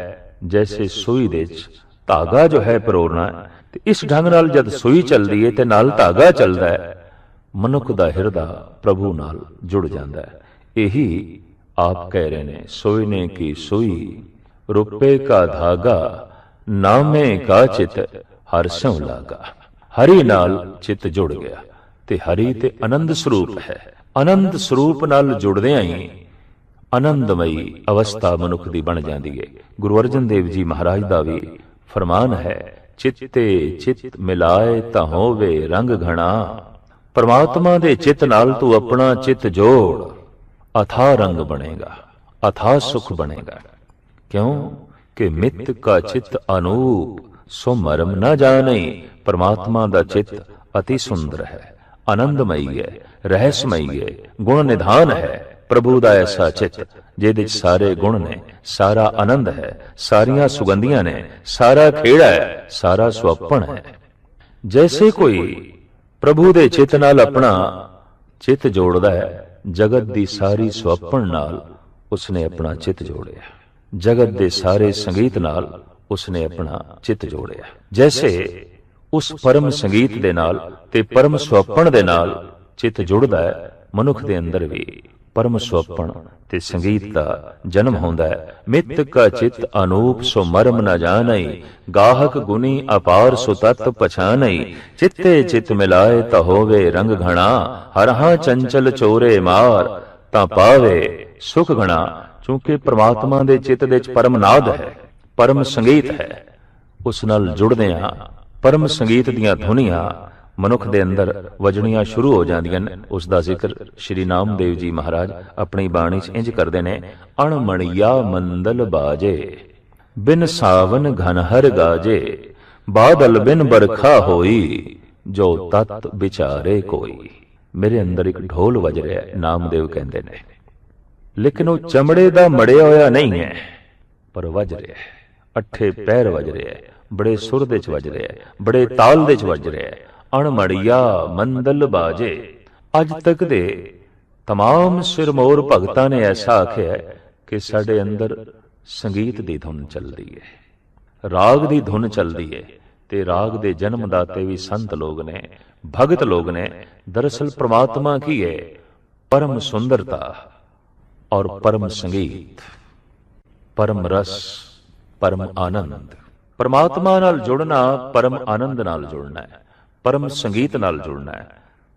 ਜੈਸੇ ਸੂਈ ਦੇ ਚ ਧਾਗਾ ਜੋ ਹੈ ਪਰੋੜਨਾ। ਤੇ ਇਸ ਢੰਗ ਨਾਲ ਜਦ ਸੂਈ ਚੱਲਦੀ ਹੈ ਤੇ ਨਾਲ ਧਾਗਾ ਚੱਲਦਾ ਹੈ, ਮਨੁੱਖ ਦਾ ਹਿਰਦਾ ਪ੍ਰਭੂ ਨਾਲ ਜੁੜ ਜਾਂਦਾ ਹੈ। ਇਹੀ ਆਪ ਕਹਿ ਰਹੇ ਨੇ, ਸੋਇਨੇ ਕੀ ਸੂਈ ਰੁਪਏ ਕਾ ਧਾਗਾ, ਨਾਮੇ ਕਾ ਚਿਤ ਹਰਿ ਸਿਉ ਲਾਗਾ। ਹਰੀ ਨਾਲ ਚਿੱਤ ਜੁੜ ਗਿਆ ਤੇ ਹਰੀ ਤੇ ਆਨੰਦ ਸਰੂਪ ਹੈ। ਆਨੰਦ ਸਰੂਪ ਨਾਲ ਜੁੜਦਿਆਂ ਹੀ ਆਨੰਦਮਈ ਅਵਸਥਾ ਮਨੁੱਖ ਦੀ ਬਣ ਜਾਂਦੀ ਹੈ। ਗੁਰੂ ਅਰਜਨ ਦੇਵ ਜੀ ਮਹਾਰਾਜ ਦਾ ਵੀ ਫਰਮਾਨ ਹੈ, ਚਿੱਤੇ ਚਿੱਤ ਮਿਲਾਏ ਤਾਂ ਹੋਵੇ ਰੰਗ ਘਣਾ। ਪਰਮਾਤਮਾ ਦੇ ਚਿੱਤ ਨਾਲ ਤੂੰ ਆਪਣਾ ਚਿੱਤ ਜੋੜ, ਅਥਾ ਰੰਗ ਬਣੇਗਾ, ਅਥਾ ਸੁਖ ਬਣੇਗਾ। ਕਿਉਂ ਕਿ ਮਿੱਤ ਕਾ ਚਿੱਤ ਅਨੂਪ, ਸੋ ਮਰਮ ਨਾ ਜਾਣੇ। ਪਰਮਾਤਮਾ ਦਾ ਚਿੱਤ ਅਤੀ ਸੁੰਦਰ ਹੈ, ਆਨੰਦਮਈ ਹੈ, ਰਹੱਸਮਈ ਹੈ, ਗੁਣ ਨਿਧਾਨ ਹੈ। ਪ੍ਰਭੂ ਦਾ ਐਸਾ ਚਿੱਤ ਜਿਹਦੇ ਚ ਸਾਰੇ ਗੁਣ ਨੇ, ਸਾਰਾ ਆਨੰਦ ਹੈ, ਸਾਰੀਆਂ ਸੁਗੰਧੀਆਂ ਨੇ, ਸਾਰਾ ਖੇੜਾ ਹੈ, ਸਾਰਾ ਸੁਹੱਪਣ ਹੈ। ਜੈਸੇ ਕੋਈ ਪ੍ਰਭੂ ਦੇ ਚਿੱਤ ਨਾਲ ਆਪਣਾ ਚਿੱਤ ਜੋੜਦਾ ਹੈ, ਜਗਤ ਦੀ ਸਾਰੀ ਸੁਹੱਪਣ ਨਾਲ ਉਸਨੇ ਆਪਣਾ ਚਿੱਤ ਜੋੜਿਆ, ਜਗਤ ਦੇ ਸਾਰੇ ਸੰਗੀਤ ਨਾਲ ਉਸਨੇ ਆਪਣਾ ਚਿੱਤ ਜੋੜਿਆ। ਜੈਸੇ ਉਸ ਪਰਮ ਸੰਗੀਤ ਦੇ ਨਾਲ ਤੇ ਪਰਮ ਸੁਹੱਪਣ ਦੇ ਨਾਲ ਚਿੱਤ ਜੁੜਦਾ ਹੈ, ਮਨੁੱਖ ਦੇ ਅੰਦਰ ਵੀ ਪਰਮ ਸੁਹੱਪਣ ਤੇ ਸੰਗੀਤ ਦਾ ਜਨਮ ਹੁੰਦਾ ਹੈ। ਮਿੱਤ ਕਾ ਚਿੱਤ ਅਨੂਪ, ਸੋ ਮਰਮ ਨਾ ਜਾਣਈ। ਗਾਹਕ ਗੁਣੀ ਅਪਾਰ, ਸੋ ਤਤ ਪਛਾਨਈ। ਚਿੱਤੇ ਚਿੱਤ ਮਿਲਾਏ ਤਾਂ ਹੋਵੇ ਰੰਗ ਘਣਾ। ਹਰਹਾਂ ਚੰਚਲ ਚੋਰੇ ਮਾਰ, ਤਾਂ ਪਾਵੇ ਸੁਖ ਘਣਾ। ਕਿਉਂਕਿ ਪ੍ਰਮਾਤਮਾ ਦੇ ਚਿੱਤ ਦੇ ਵਿੱਚ ਪਰਮ ਨਾਦ ਹੈ, ਪਰਮ ਸੰਗੀਤ ਹੈ। ਉਸ ਨਾਲ ਜੁੜਦਿਆਂ ਪਰਮ ਸੰਗੀਤ ਦੀਆਂ ਧੁਨੀਆਂ ਮਨੁੱਖ ਦੇ ਅੰਦਰ ਵਜਣੀਆਂ ਸ਼ੁਰੂ ਹੋ ਜਾਂਦੀਆਂ ਨੇ। ਉਸ ਦਾ ਜ਼ਿਕਰ ਸ਼੍ਰੀ ਨਾਮਦੇਵ ਜੀ ਮਹਾਰਾਜ ਆਪਣੀ ਬਾਣੀ 'ਚ ਇੰਜ ਕਰਦੇ ਨੇ, ਅਣਮਣੀਆ ਮੰਦਲ ਬਾਜੇ, ਬਿਨ ਸਾਵਨ ਘਨ ਹਰ ਗਾਜੇ। ਬਾਦਲ ਬਿਨ ਬਰਖਾ ਹੋਈ, ਜੋ ਤਤ ਵਿਚਾਰੇ ਕੋਈ। ਮੇਰੇ ਅੰਦਰ ਇੱਕ ਢੋਲ ਵਜ ਰਿਹਾ, ਨਾਮਦੇਵ ਕਹਿੰਦੇ ਨੇ, ਲੇਕਿਨ ਉਹ ਚਮੜੇ ਦਾ ਮੜਿਆ ਹੋਇਆ ਨਹੀਂ ਹੈ, ਪਰ ਵਜ ਰਿਹਾ ਹੈ, ਅੱਠੇ ਪੈਰ ਵਜ ਰਿਹਾ ਹੈ, ਬੜੇ ਸੁਰ ਦੇ 'ਚ ਵਜ ਰਿਹਾ ਹੈ, ਬੜੇ ਤਾਲ ਦੇ 'ਚ ਵਜ ਰਿਹਾ ਹੈ। ਅਣਮੜੀਆ ਮੰਦਲ ਬਾਜੇ। ਅੱਜ ਤੱਕ ਦੇ तमाम ਸਿਰਮੌਰ ਭਗਤਾਂ ਨੇ ਐਸਾ ਆਖਿਆ ਕਿ ਸਾਡੇ ਅੰਦਰ ਸੰਗੀਤ ਦੀ ਧੁਨ ਚੱਲਦੀ ਹੈ, ਰਾਗ ਦੀ ਧੁਨ ਚੱਲਦੀ ਹੈ। ਤੇ ਰਾਗ ਦੇ ਜਨਮ ਦਾਤੇ ਵੀ ਸੰਤ ਲੋਕ ਨੇ, ਭਗਤ ਲੋਕ ਨੇ। ਦਰਅਸਲ ਪ੍ਰਮਾਤਮਾ ਕੀ ਹੈ? ਪਰਮ ਸੁੰਦਰਤਾ ਔਰ ਪਰਮ ਸੰਗੀਤ, ਪਰਮ ਰਸ, ਪਰਮ ਆਨੰਦ। ਪਰਮਾਤਮਾ ਨਾਲ ਜੁੜਨਾ ਪਰਮ ਆਨੰਦ ਨਾਲ ਜੁੜਨਾ ਹੈ, ਪਰਮ ਸੰਗੀਤ ਨਾਲ ਜੁੜਨਾ ਹੈ,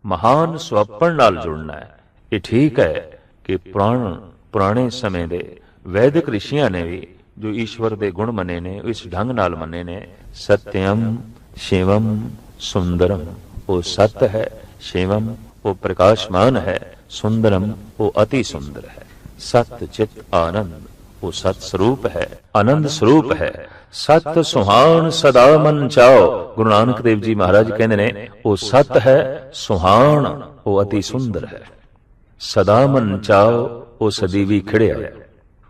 ਮਹਾਨ ਸੁਹੱਪਣ ਨਾਲ ਜੁੜਨਾ ਹੈ। ਇਹ ਠੀਕ ਹੈ ਕਿ ਪੁਰਾਣੇ ਸਮੇਂ ਦੇ ਵੈਦਿਕ ਰਿਸ਼ੀਆਂ ਨੇ ਵੀ ਜੋ ਈਸ਼ਵਰ ਦੇ ਗੁਣ ਮੰਨੇ ਨੇ, ਇਸ ਢੰਗ ਨਾਲ ਮੰਨੇ ਨੇ। ਸਤਿਅਮ ਸ਼ਿਵਮ ਸੁੰਦਰਮ, ਉਹ ਸਤ ਹੈ, ਸ਼ਿਵਮ ਉਹ ਪ੍ਰਕਾਸ਼ਮਾਨ ਹੈ, ਸੁੰਦਰਮ ਉਹ ਅਤੀ ਸੁੰਦਰ ਹੈ। ਸਤ ਚਿਤ ਆਨੰਦ ਉਹ ਸਤ ਸਰੂਪ ਹੈ, ਆਨੰਦ ਸਰੂਪ ਹੈ। ਸਤ ਸੁਹਾਣ ਸਦਾ ਮਨ ਚਾਓ। ਗੁਰੂ ਨਾਨਕ ਦੇਵ ਜੀ ਮਹਾਰਾਜ ਕਹਿੰਦੇ ਨੇ, ਉਹ ਸਤ ਹੈ, ਸੁਹਾਣ ਉਹ ਅਤੀ ਸੁੰਦਰ ਹੈ। ਸਦਾ ਮਨ ਚਾਓ ਉਹ ਸਦੀਵੀ ਖਿੜਿਆ ਹੈ।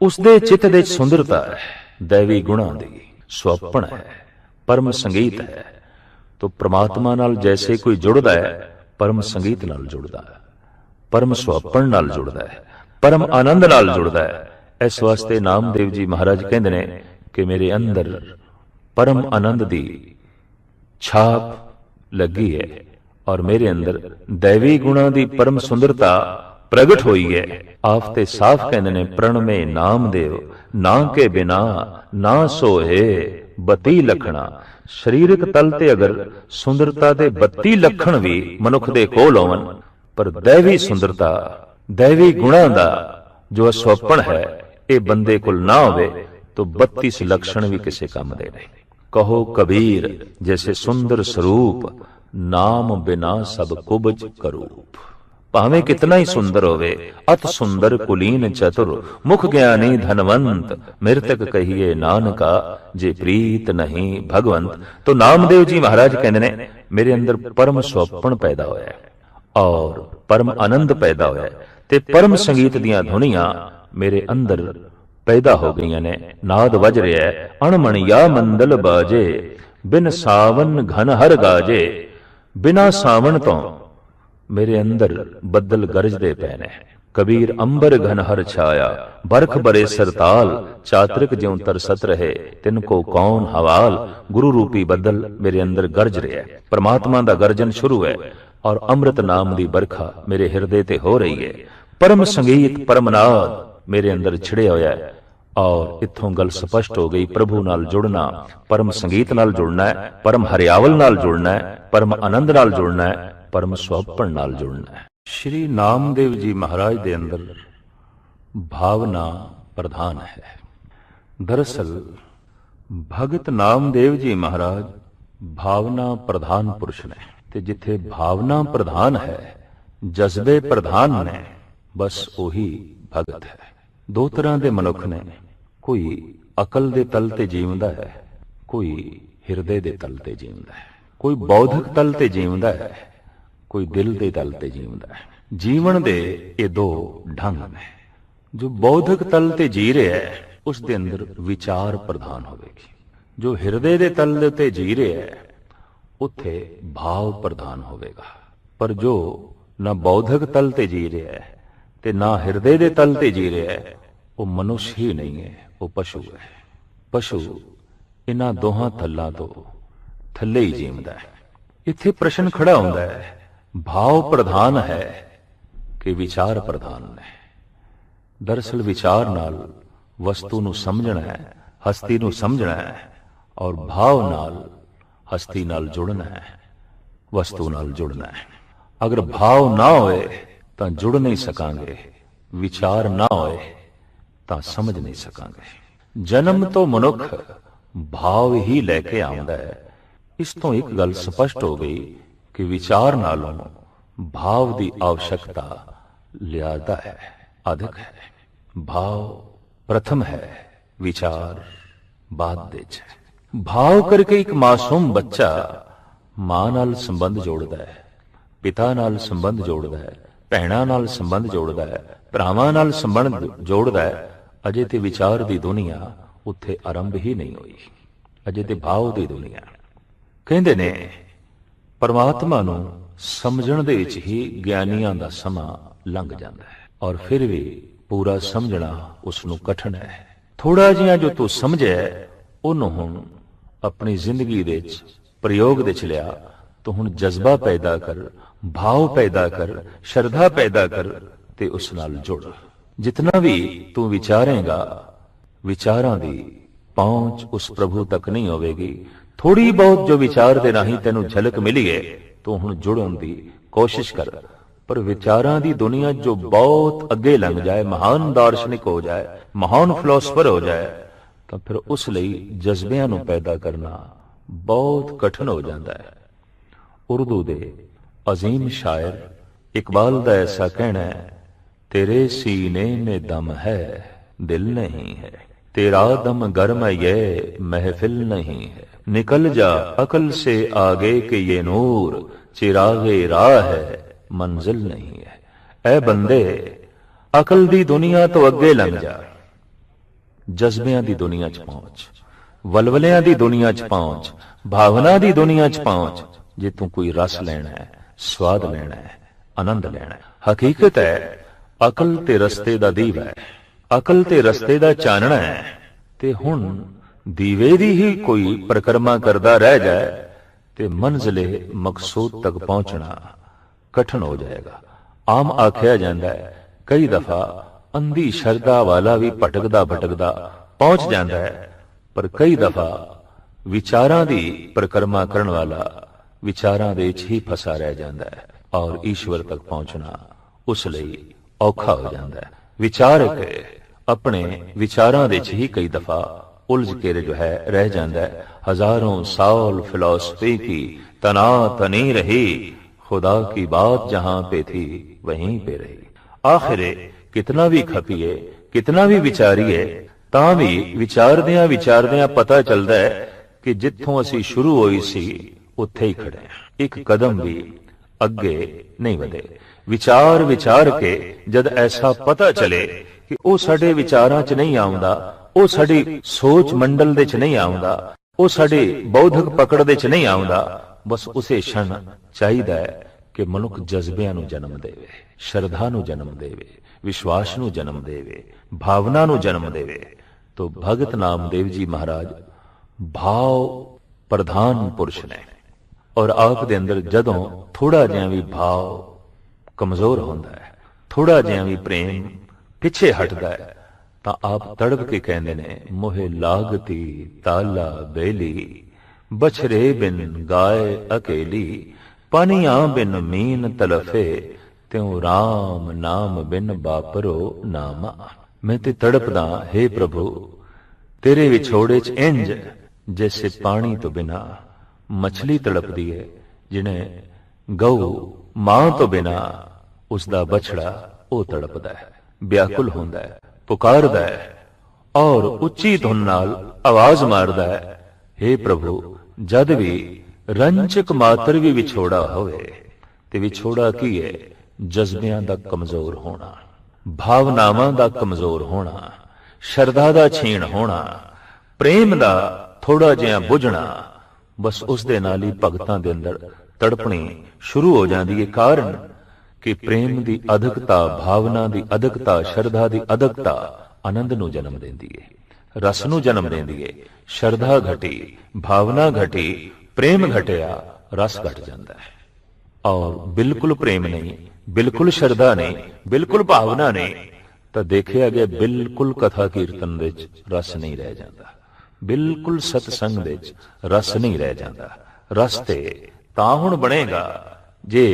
ਉਸ ਦੇ ਚਿੱਤ ਦੇ ਸੁੰਦਰਤਾ ਹੈ, ਦੈਵੀ ਗੁਣਾਂ ਦੀ ਸੁਹੱਪਣ ਹੈ, ਪਰਮ ਸੰਗੀਤ ਹੈ। ਤੋ ਪ੍ਰਮਾਤਮਾ ਨਾਲ ਜੈਸੇ ਕੋਈ ਜੁੜਦਾ ਹੈ, ਪਰਮ ਸੰਗੀਤ ਨਾਲ ਜੁੜਦਾ ਹੈ, ਪਰਮ ਸੁਹੱਪਣ ਨਾਲ ਜੁੜਦਾ ਹੈ, ਪਰਮ ਆਨੰਦ ਨਾਲ ਜੁੜਦਾ ਹੈ। ਇਸ ਵਾਸਤੇ ਨਾਮਦੇਵ ਜੀ ਮਹਾਰਾਜ ਕਹਿੰਦੇ ਨੇ ਕਿ ਮੇਰੇ ਅੰਦਰ ਪਰਮ ਆਨੰਦ ਦੀ ਛਾਪ ਲੱਗੀ ਹੈ ਔਰ ਮੇਰੇ ਅੰਦਰ ਦੈਵੀ ਗੁਣਾਂ ਦੀ ਪਰਮ ਸੁੰਦਰਤਾ ਪ੍ਰਗਟ ਹੋਈ ਹੈ। ਆਪ ਤੇ ਸਾਫ਼ ਕਹਿੰਦੇ ਨੇ, ਪ੍ਰਣਮੇ ਨਾਮਦੇਵ ਨਾ ਕੇ ਬਿਨਾ ਨਾ ਸੋਏ ਬਤੀ ਲਖਣਾ। ਸਰੀਰਕ ਤਲ ਤੇ ਅਗਰ ਸੁੰਦਰਤਾ ਦੇ 32 ਲੱਖਣ ਵੀ ਮਨੁੱਖ ਦੇ ਕੋਲ ਹੋਵਨ, ਪਰ ਦੈਵੀ ਸੁੰਦਰਤਾ, ਦੈਵੀ ਗੁਣਾਂ ਦਾ ਜੋ ਸੁਹੱਪਣ ਹੈ, ਇਹ ਬੰਦੇ ਕੋਲ ਨਾ ਹੋਵੇ तो 32 लक्षण भी किसी काम दे नहीं। कहो कबीर जैसे सुंदर स्वरूप, नाम बिना सब कुबज करूप। भावे कितना ही सुंदर होवे, अत सुंदर कुलीन चतुर, मुख ज्ञानी धनवंत, मृतक कहिए नानका जे प्रीत नहीं भगवंत। तो नामदेव जी महाराज कहते ने, मेरे अंदर परम सुहप्पण पैदा होया है और परम आनंद पैदा होया है, ते परम संगीत दियां धुनियां मेरे अंदर पैदा हो गई ने। नाद वज रहा है, अणमणिया मंदल बाजे, बिन सावन घन हर गाजे। बिना सावन तो मेरे अंदर बदल गरजदे पै ने। कबीर अंबर घन हर छाया, बरख बरे सरताल, चातरिक ज्यों तरसत रहे, तिनको कौन हवाल। गुरु रूपी बदल मेरे अंदर गरज रहा है, परमात्मा दा गर्जन शुरू है और अमृत नाम दी बरखा मेरे हिरदे ते हो रही है। परम संगीत परमनाद मेरे अंदर छिड़िया होया है। और इत्थों गल स्पष्ट हो गई, प्रभु नाल जुड़ना, परम संगीत नाल जुड़ना है, परम हरियावल नाल जुड़ना है, परम आनंद नाल जुड़ना है, परम सुहपण नाल जुड़ना है। श्री नामदेव जी महाराज दे अंदर भावना प्रधान है। दरअसल भगत नामदेव जी महाराज भावना प्रधान पुरुष ने, ते जिथे भावना प्रधान है, जज्बे प्रधान ने, बस ओही भगत है। दो तरह के मनुख ने, कोई अकल दे तल ते जीवदा है, कोई हिरदे दे तल ते जीवदा है। कोई बौद्धिक तल ते जीवदा है, कोई दिल दे तल ते जीवदा है। जीवन दे ये दो ढंग ने। जो बौद्धिक तल ते जी रहा है उस दे अंदर विचार प्रधान होवेगी। जो हिरदे दे तल दे ते जी रहा है उत्थे भाव प्रधान होवेगा। पर जो ना बौद्धिक तल ते जी रहा है ते ना हिरदे दे तल ते जी रहा है, वो मनुष्य ही नहीं है, वो पशु है। पशु इन्हां दोहां थल्लां तो थल्ले ही जीवदा है। इत्थे प्रश्न खड़ा होंदा है, भाव प्रधान है कि विचार प्रधान है। दरअसल विचार नाल वस्तु नूं समझना है, हस्ती नूं समझना है, और भाव नाल हस्ती नाल जुड़ना है, वस्तु नाल जुड़ना है। अगर भाव ना होए तां जुड़ नहीं सकांगे, विचार ना होए तां समझ नहीं सकांगे। जन्म तो मनुख भाव ही लैके आउंदा है। इस तो एक गल स्पष्ट हो गई कि विचार नालों भाव की आवश्यकता लियादा है, अधिक है। भाव प्रथम है, विचार बाद दे है। भाव करके एक मासूम बच्चा मां नाल संबंध जोड़दा है, पिता नाल संबंध जोड़दा है, भैणां नाल संबंध जोड़दा है, भरावां नाल संबंध जोड़दा है। अजे ते विचार की दुनिया उत्थे आरंभ ही नहीं हुई, अजे ते भाव की दुनिया। कहंदे ने परमात्मा नूं समझण दे विच ही ज्ञानियां दा समां लंघ जांदा है, और फिर भी पूरा समझना उसनूं कठिन है। थोड़ा जिहा जो तू समझे उहनूं हुण अपनी जिंदगी दे विच प्रयोग दे च लिया, तो हुण जज्बा पैदा कर, भाव पैदा कर, श्रद्धा पैदा कर ते उस नाल जुड़। जितना भी तू विचारेगा, विचारां दी पहुंच उस प्रभु तक नहीं होवेगी। थोड़ी बहुत जो विचार दे राही तेनू झलक मिली है, तो हुण जुड़न दी कोशिश कर। पर विचारां दी दुनिया जो बहुत अगे लंघ जाए, महान दार्शनिक हो जाए, महान फिलोसफर हो जाए, तो फिर उस लई जज्बियां नूं पैदा करना बहुत कठिन हो जाता है। उर्दू दे अजीम शायर इकबाल दा ऐसा कहना है, तेरे सीने में दम है दिल नहीं है, तेरा दम गर्म ये महफिल नहीं है, निकल जा अकल से आगे के ये नूर, चिरागे राह है मंजिल नहीं है। ऐ बंदे अकल दी दुनिया तो अगे लंघ जा, जज्बियां दी दुनिया च पहुंच, वलवलियां दी दुनिया च पहुंच, भावना दी दुनिया च पहुंच। जे तू कोई रस लेना है, स्वाद लेना है, आनंद लेना है। हकीकत है अकल ते रस्ते दा दीवा है, अकल ते रस्ते दा चानना है। ते हुण दीवे दी ही कोई परिक्रमा करदा रह जाए ते मंजिले मकसूद तक पहुंचना कठिन हो जाएगा। आम आख्या जाता है कई दफा अंधी श्रद्धा वाला भी भटकदा भटकदा पहुंच जाता है, पर कई दफा विचारां दी परिक्रमा करन वाला विचारां दे विच ही फसा रह जाता है, और ईश्वर तक पहुंचना उस लई औखा हो जाता है। विचारक अपने विचारां दे विच ही कई दफा उलझ के जो है रह जाता है। हजारों साल फिलॉसफी की तना तनी रही, खुदा की बात जहां पे थी वहीं पे रही। आखिर कितना भी खपीए, कितना भी विचारीए, तां भी विचारदियां पता चलता है कि जिथों असी शुरू होई सी उत्थे ही खड़े हैं, एक कदम भी अगे नहीं वधे। विचार विचार के जद ऐसा पता चले कि वो साडे विचारां च नहीं आउंदा, वो साडी सोच मंडल दे च नहीं आउंदा, वो साडी बौद्धिक पकड़ दे च नहीं आउंदा, बस उसे क्षण चाहिदा है ਕਿ ਮਨੁੱਖ ਜਜ਼ਬਿਆਂ ਨੂੰ ਜਨਮ ਦੇਵੇ, ਸ਼ਰਧਾ ਨੂੰ ਜਨਮ ਦੇਵੇ, ਵਿਸ਼ਵਾਸ ਨੂੰ ਜਨਮ ਦੇਵੇ, ਭਾਵਨਾ ਨੂੰ ਜਨਮ ਦੇਵੇ। ਤੋ ਭਗਤ ਨਾਮਦੇਵ ਜੀ ਮਹਾਰਾਜ ਭਾਵ ਪ੍ਰਧਾਨ ਪੁਰਸ਼ ਨੇ। ਔਰ ਆਪ ਦੇ ਅੰਦਰ ਜਦੋਂ ਥੋੜਾ ਜਿਹਾ ਵੀ ਭਾਵ ਕਮਜ਼ੋਰ ਹੁੰਦਾ ਹੈ, ਥੋੜਾ ਜਿਹਾ ਵੀ ਪ੍ਰੇਮ ਪਿੱਛੇ ਹਟਦਾ ਹੈ, ਤਾਂ ਆਪ ਤੜਪ ਕੇ ਕਹਿੰਦੇ ਨੇ, ਮੋਹਿ ਲਾਗਤੀ ਤਾਲਾ ਬੇਲੀ, ਬਛਰੇ ਬਿਨ ਗਾਏ ਅਕੇਲੀ, ਪਾਨੀਆਂ ਬਿਨ ਮੀਨ ਤਲਫੇ, ਤਿਉ ਰਾਮ ਨਾਮ ਬਿਨ ਬਾਪਰੋ ਨਾਮਾ। ਮੈਂ ਤੇ ਤੜਪਦਾ, ਹੇ ਪ੍ਰਭੂ, ਤੇਰੇ ਵਿਛੋੜੇ ਚ ਇੰਜ ਜੈਸੇ ਪਾਣੀ ਤੋਂ ਬਿਨਾ ਮਛਲੀ ਤੜਪਦੀ ਹੈ, ਜਿਹਨੇ ਗਊ ਮਾਂ ਤੋਂ ਬਿਨਾ ਉਸਦਾ ਬਛੜਾ ਉਹ ਤੜਪਦਾ ਹੈ, ਵਿਆਕੁਲ ਹੁੰਦਾ ਹੈ, ਪੁਕਾਰਦਾ ਹੈ ਔਰ ਉੱਚੀ ਧੁਨ ਨਾਲ ਆਵਾਜ਼ ਮਾਰਦਾ ਹੈ, ਹੇ ਪ੍ਰਭੂ, ਜਦ ਵੀ ਰੰਚਕ ਮਾਤਰ ਵੀ ਵਿਛੋੜਾ ਹੋਵੇ, ਤੇ ਵਿਛੋੜਾ ਕੀ ਹੈ? ਜਜ਼ਬਿਆਂ ਦਾ ਕਮਜ਼ੋਰ ਹੋਣਾ, ਭਾਵਨਾਵਾਂ ਦਾ ਕਮਜ਼ੋਰ ਹੋਣਾ, ਸ਼ਰਧਾ ਦਾ ਛੀਣ ਹੋਣਾ, ਪ੍ਰੇਮ ਦਾ ਥੋੜਾ ਜਿਹਾ ਬੁਝਣਾ, ਬਸ ਉਸ ਦੇ ਨਾਲ ਹੀ ਭਗਤਾਂ ਦੇ ਅੰਦਰ ਤੜਪਣੀ ਸ਼ੁਰੂ ਹੋ ਜਾਂਦੀ ਹੈ। ਕਾਰਨ ਕਿ ਪ੍ਰੇਮ ਦੀ ਅਧਿਕਤਾ, ਭਾਵਨਾ ਦੀ ਅਧਿਕਤਾ, ਸ਼ਰਧਾ ਦੀ ਅਧਿਕਤਾ ਆਨੰਦ ਨੂੰ ਜਨਮ ਦਿੰਦੀ ਹੈ, ਰਸ ਨੂੰ ਜਨਮ ਦਿੰਦੀ ਹੈ। ਸ਼ਰਧਾ ਘਟੀ, ਭਾਵਨਾ ਘਟੀ, ਪ੍ਰੇਮ ਘਟਿਆ, ਰਸ ਘਟ ਜਾਂਦਾ ਹੈ। ਔਰ ਬਿਲਕੁਲ ਪ੍ਰੇਮ ਨਹੀਂ, ਬਿਲਕੁਲ ਸ਼ਰਧਾ ਨਹੀਂ, ਬਿਲਕੁਲ ਭਾਵਨਾ ਨਹੀਂ, ਤਾਂ ਦੇਖਿਆ ਗਿਆ ਬਿਲਕੁਲ ਕਥਾ ਕੀਰਤਨ ਵਿੱਚ ਰਸ ਨਹੀਂ ਰਹਿ ਜਾਂਦਾ, ਬਿਲਕੁਲ ਸਤਸੰਗ ਵਿੱਚ ਰਸ ਨਹੀਂ ਰਹਿ ਜਾਂਦਾ। ਰਸ ਤੇ ਤਾਂ ਹੁਣ ਬਣੇਗਾ ਜੇ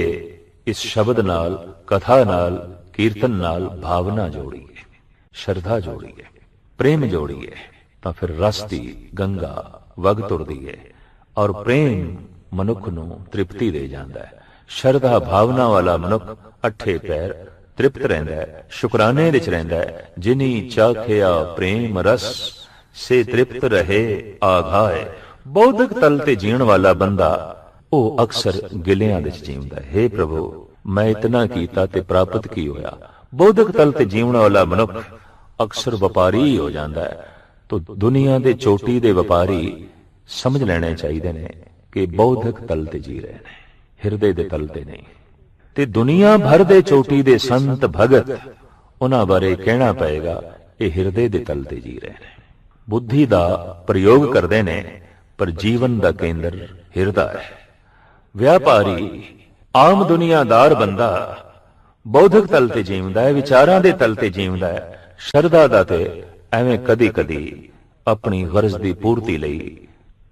ਇਸ ਸ਼ਬਦ ਨਾਲ, ਕਥਾ ਨਾਲ, ਕੀਰਤਨ ਨਾਲ ਭਾਵਨਾ ਜੋੜੀਏ, ਸ਼ਰਧਾ ਜੋੜੀਏ, ਪ੍ਰੇਮ ਜੋੜੀਏ, ਤਾਂ ਫਿਰ ਰਸ ਦੀ ਗੰਗਾ ਵਗ ਤੁਰਦੀ ਹੈ ਔਰ ਪ੍ਰੇਮ ਮਨੁੱਖ ਨੂੰ ਤ੍ਰਿਪਤੀ ਦੇ ਜਾਂਦਾ ਹੈ। ਸ਼ਰਧਾ ਭਾਵਨਾ ਵਾਲਾ ਮਨੁੱਖ ਅੱਠੇ ਪੈਰ ਤ੍ਰਿਪਤ ਰਹਿੰਦਾ ਹੈ, ਸ਼ੁਕਰਾਨੇ ਵਿੱਚ ਰਹਿੰਦਾ ਹੈ। ਜਿਨੀ ਚਾਖਿਆ ਪ੍ਰੇਮ ਰਸ ਸੇ ਤ੍ਰਿਪਤ ਰਹੇ ਆਘਾਏ। ਬੌਧਿਕ ਤਲ ਤੇ ਜੀਣ ਵਾਲਾ ਬੰਦਾ ਉਹ ਅਕਸਰ ਗਿਲਿਆਂ ਵਿੱਚ ਜੀਉਂਦਾ ਹੈ। ਹੇ ਪ੍ਰਭੂ, ਮੈਂ ਇਤਨਾ ਕੀਤਾ ਤੇ ਪ੍ਰਾਪਤ ਕੀ ਹੋਇਆ? ਬੌਧਿਕ ਤਲ ਤੇ ਜੀਵਣ ਵਾਲਾ ਮਨੁੱਖ ਅਕਸਰ ਵਪਾਰੀ ਹੀ ਹੋ ਜਾਂਦਾ ਹੈ। ਤੋ ਦੁਨੀਆ ਦੇ ਚੋਟੀ ਦੇ ਵਪਾਰੀ ਸਮਝ ਲੈਣੇ ਚਾਹੀਦੇ ਨੇ ਕਿ ਬੌਧਿਕ ਤਲ ਤੇ ਜੀ ਰਹੇ ਨੇ, ਹਿਰਦੇ ਦੇ ਤਲ ਤੇ ਨਹੀਂ। ਤੇ ਦੁਨੀਆ ਭਰ ਦੇ ਚੋਟੀ ਦੇ ਸੰਤ ਭਗਤ, ਉਹਨਾਂ ਬਾਰੇ ਕਹਿਣਾ ਪਏਗਾ ਇਹ ਹਿਰਦੇ ਦੇ ਤਲ ਤੇ ਜੀ ਰਹੇ ਨੇ, ਬੁੱਧੀ ਦਾ ਪ੍ਰਯੋਗ ਕਰਦੇ ਨੇ, ਪਰ ਜੀਵਨ ਦਾ ਕੇਂਦਰ ਹਿਰਦਾ ਹੈ। ਵਿਆਪਾਰੀ, ਆਮ ਦੁਨੀਆਦਾਰ ਬੰਦਾ ਬੌਧਿਕ ਤਲ ਤੇ ਜੀਵਦਾ ਹੈ, ਵਿਚਾਰਾਂ ਦੇ ਤਲ ਤੇ ਜੀਵਦਾ ਹੈ। ਸ਼ਰਧਾ ਦਾ ਤੇ ਐਵੇਂ ਕਦੀ ਕਦੀ ਆਪਣੀ ਗਰਜ਼ ਦੀ ਪੂਰਤੀ ਲਈ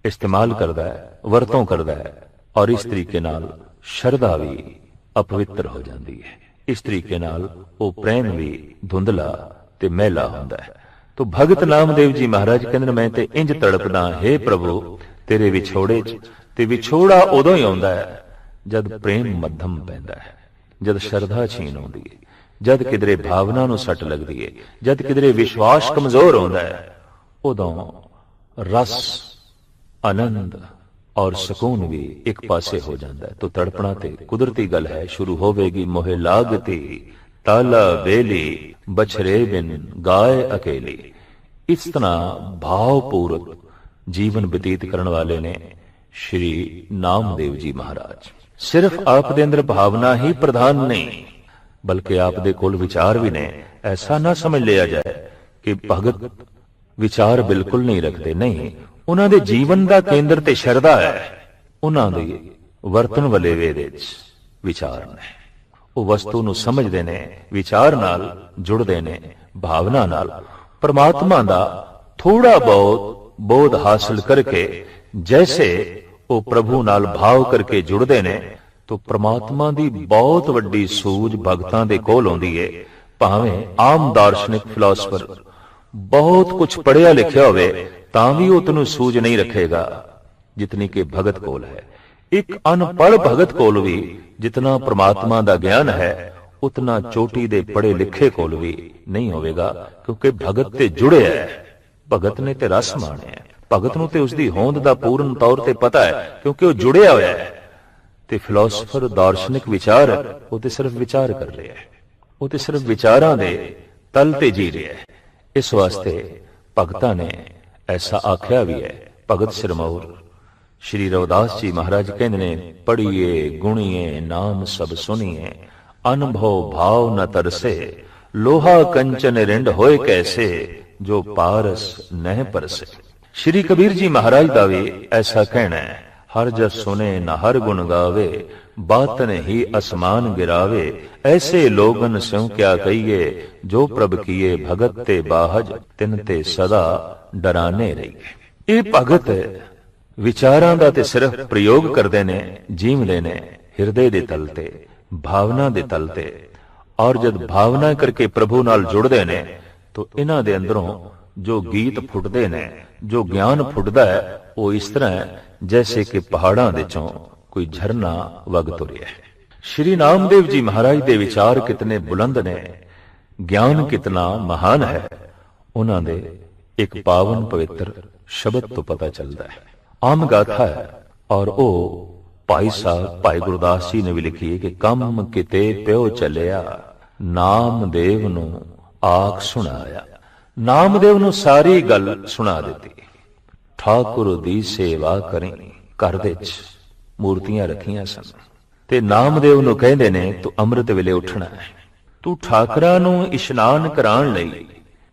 ਇਸਤੇਮਾਲ ਕਰਦਾ ਹੈ, ਵਰਤੋਂ ਕਰਦਾ ਹੈ, ਔਰ ਇਸ ਤਰੀਕੇ ਨਾਲ ਸ਼ਰਧਾ ਵੀ ਅਪਵਿੱਤਰ ਹੋ ਜਾਂਦੀ ਹੈ। ਇਸ ਤਰੀਕੇ ਨਾਲ ਉਹ ਪ੍ਰੇਮ ਵੀ ਧੁੰਦਲਾ ਤੇ ਮੈਲਾ ਹੁੰਦਾ ਹੈ। ਤੋ ਭਗਤ ਨਾਮਦੇਵ ਜੀ ਮਹਾਰਾਜ ਕਹਿੰਦੇ, ਮੈਂ ਤੇ ਇੰਜ ਤੜਪਦਾ, ਹੇ ਪ੍ਰਭੂ, ਤੇਰੇ ਵਿਛੋੜੇ ਚ। ਤੇ ਵਿਛੋੜਾ ਉਦੋਂ ਹੀ ਆਉਂਦਾ ਹੈ ਜਦ ਪ੍ਰੇਮ ਮੱਧਮ ਪੈਂਦਾ ਹੈ, ਜਦ ਸ਼ਰਧਾ ਛੀਨ ਆਉਂਦੀ ਹੈ, ਜਦ ਕਿਧਰੇ ਭਾਵਨਾ ਨੂੰ ਸੱਟ ਲੱਗਦੀ ਹੈ, ਜਦ ਕਿਧਰੇ ਵਿਸ਼ਵਾਸ ਕਮਜ਼ੋਰ ਹੁੰਦਾ ਹੈ, ਉਦੋਂ ਰਸ, ਆਨੰਦ ਔਰ ਸਕੂਨ ਵੀ ਇੱਕ ਪਾਸੇ ਹੋ ਜਾਂਦਾ ਹੈ। ਤੋ ਤੜਪਣਾ ਤੇ ਕੁਦਰਤੀ ਗੱਲ ਹੈ, ਸ਼ੁਰੂ ਹੋਵੇਗੀ ਮੋਹਿ ਲਾਗਤੀ ਤਾਲਾ ਬੇਲੀ, ਬਛਰੇ ਬਿਨ ਗਾਏ ਅਕੇਲੀ। ਇਸ ਤਰ੍ਹਾਂ ਭਾਵਪੂਰਕ ਜੀਵਨ ਬਤੀਤ ਕਰਨ ਵਾਲੇ ਨੇ ਸ਼੍ਰੀ ਨਾਮਦੇਵ ਜੀ ਮਹਾਰਾਜ। ਸਿਰਫ ਆਪ ਦੇ ਅੰਦਰ ਭਾਵਨਾ ਹੀ ਪ੍ਰਧਾਨ ਨਹੀਂ, ਬਲਕਿ ਆਪ ਦੇ ਕੋਲ ਵਿਚਾਰ ਵੀ ਨੇ। ਐਸਾ ਨਾ ਸਮਝ ਲਿਆ ਜਾਏ ਕਿ ਭਗਤ ਵਿਚਾਰ ਬਿਲਕੁਲ ਨਹੀਂ ਰੱਖਦੇ, ਨਹੀਂ। ਉਹਨਾਂ ਦੇ ਜੀਵਨ ਦਾ ਕੇਂਦਰ ਤੇ ਸ਼ਰਧਾ ਹੈ, ਉਹਨਾਂ ਦੀ ਵਰਤਨ ਵਲੇਵੇ ਦੇ ਵਿੱਚ ਵਿਚਾਰ ਨੇ। ਉਹ ਵਸਤੂ ਨੂੰ ਸਮਝਦੇ ਨੇ, ਵਿਚਾਰ ਨਾਲ ਜੁੜਦੇ ਨੇ, ਭਾਵਨਾ ਨਾਲ। ਪਰਮਾਤਮਾ ਦਾ ਥੋੜਾ ਬਹੁਤ ਬੋਧ ਹਾਸਲ ਕਰਕੇ ਜੈਸੇ ਉਹ ਪ੍ਰਭੂ ਨਾਲ ਭਾਵ ਕਰਕੇ ਜੁੜਦੇ ਨੇ, ਤਾਂ ਪ੍ਰਮਾਤਮਾ ਦੀ ਬਹੁਤ ਵੱਡੀ ਸੂਝ ਭਗਤਾਂ ਦੇ ਕੋਲ ਆਉਂਦੀ ਹੈ। ਭਾਵੇਂ ਆਮ ਦਾਰਸ਼ਨਿਕ ਫਿਲਾਸਫਰ ਬਹੁਤ ਕੁਝ ਪੜ੍ਹਿਆ ਲਿਖਿਆ ਹੋਵੇ, ਤਾਂ ਵੀ ਉਹ ਤੈਨੂੰ ਸੂਝ ਨਹੀਂ ਰੱਖੇਗਾ ਜਿਤਨੀ ਕਿ ਭਗਤ ਕੋਲ ਹੈ। ਇੱਕ ਅਨਪੜ੍ਹ ਭਗਤ ਕੋਲ ਵੀ ਜਿਤਨਾ ਪ੍ਰਮਾਤਮਾ ਦਾ ਗਿਆਨ ਹੈ, ਉਤਨਾ ਚੋਟੀ ਦੇ ਪੜ੍ਹੇ ਲਿਖੇ ਕੋਲ ਵੀ ਨਹੀਂ ਹੋਵੇਗਾ, ਕਿਉਂਕਿ ਭਗਤ ਤੇ ਜੁੜਿਆ ਹੈ, ਭਗਤ ਨੇ ਤੇ ਰਸ ਮਾਣਿਆ ਹੈ, ਭਗਤ ਨੂੰ ਤੇ ਉਸਦੀ ਹੋਂਦ ਦਾ ਪੂਰਨ ਤੌਰ ਤੇ ਪਤਾ ਹੈ, ਕਿਉਂਕਿ ਉਹ ਜੁੜਿਆ ਹੋਇਆ ਹੈ। ਤੇ ਫਿਲਾਸਫਰ, ਦਾਰਸ਼ਨਿਕ ਵਿਚਾਰ, ਉਹ ਤੇ ਸਿਰਫ ਵਿਚਾਰ ਕਰ ਰਿਹਾ ਹੈ, ਉਹ ਤੇ ਸਿਰਫ ਵਿਚਾਰਾਂ ਦੇ ਤਲ ਤੇ ਜੀ ਰਿਹਾ ਹੈ। ਇਸ ਵਾਸਤੇ ਭਗਤਾਂ ਨੇ ਐਸਾ ਆਖਿਆ ਵੀ ਹੈ, ਭਗਤ ਸਿਰਮੌਰ श्री रविदास जी महाराज कहते ने, पढ़िए गुणिए नाम सब सुनिए, अनुभव भाव न तरसे, लोहा कंचन रिंड होए कैसे, जो पारस नह परसे। श्री कबीर जी महाराज दा भी ऐसा कहना है, हर जस सुने न हर गुण गावे, बातन ही असमान गिरावे, ऐसे लोगन स्यों क्या कहिए, जो प्रभ किए भगत ते बाहज, तिन ते सदा डराने रहिए। ये भगत विचारां दा ते सिर्फ प्रयोग करते ने, जीवदे ने हिरदे दे तल ते, भावना दे तल ते, और जब भावना करके प्रभु नाल जुड़ते ने तो इन्हां दे अंदरों जो गीत फुटते ने, जो ज्ञान फुटदा है, वो इस तरह है जैसे कि पहाड़ां दे चों कोई झरना वग तुरिया है। श्री नामदेव जी महाराज दे विचार कितने बुलंद ने, ज्ञान कितना महान है, उन्हां दे एक पावन पवित्र शब्द तो पता चलता है। आम गाथा है और वो भाई साहब भाई गुरदास जी ने भी लिखी है कि कम किते प्यो चलिया, नामदेव नू आख सुनाया। नामदेव नू सारी गल सुना दी। ठाकुर दी सेवा करें, घर दे च मूर्तियां रखियां सन ते नामदेव नू कहंदे ने तू अमृत वेले उठना है, तू ठाकरां नू इशनान कराण लई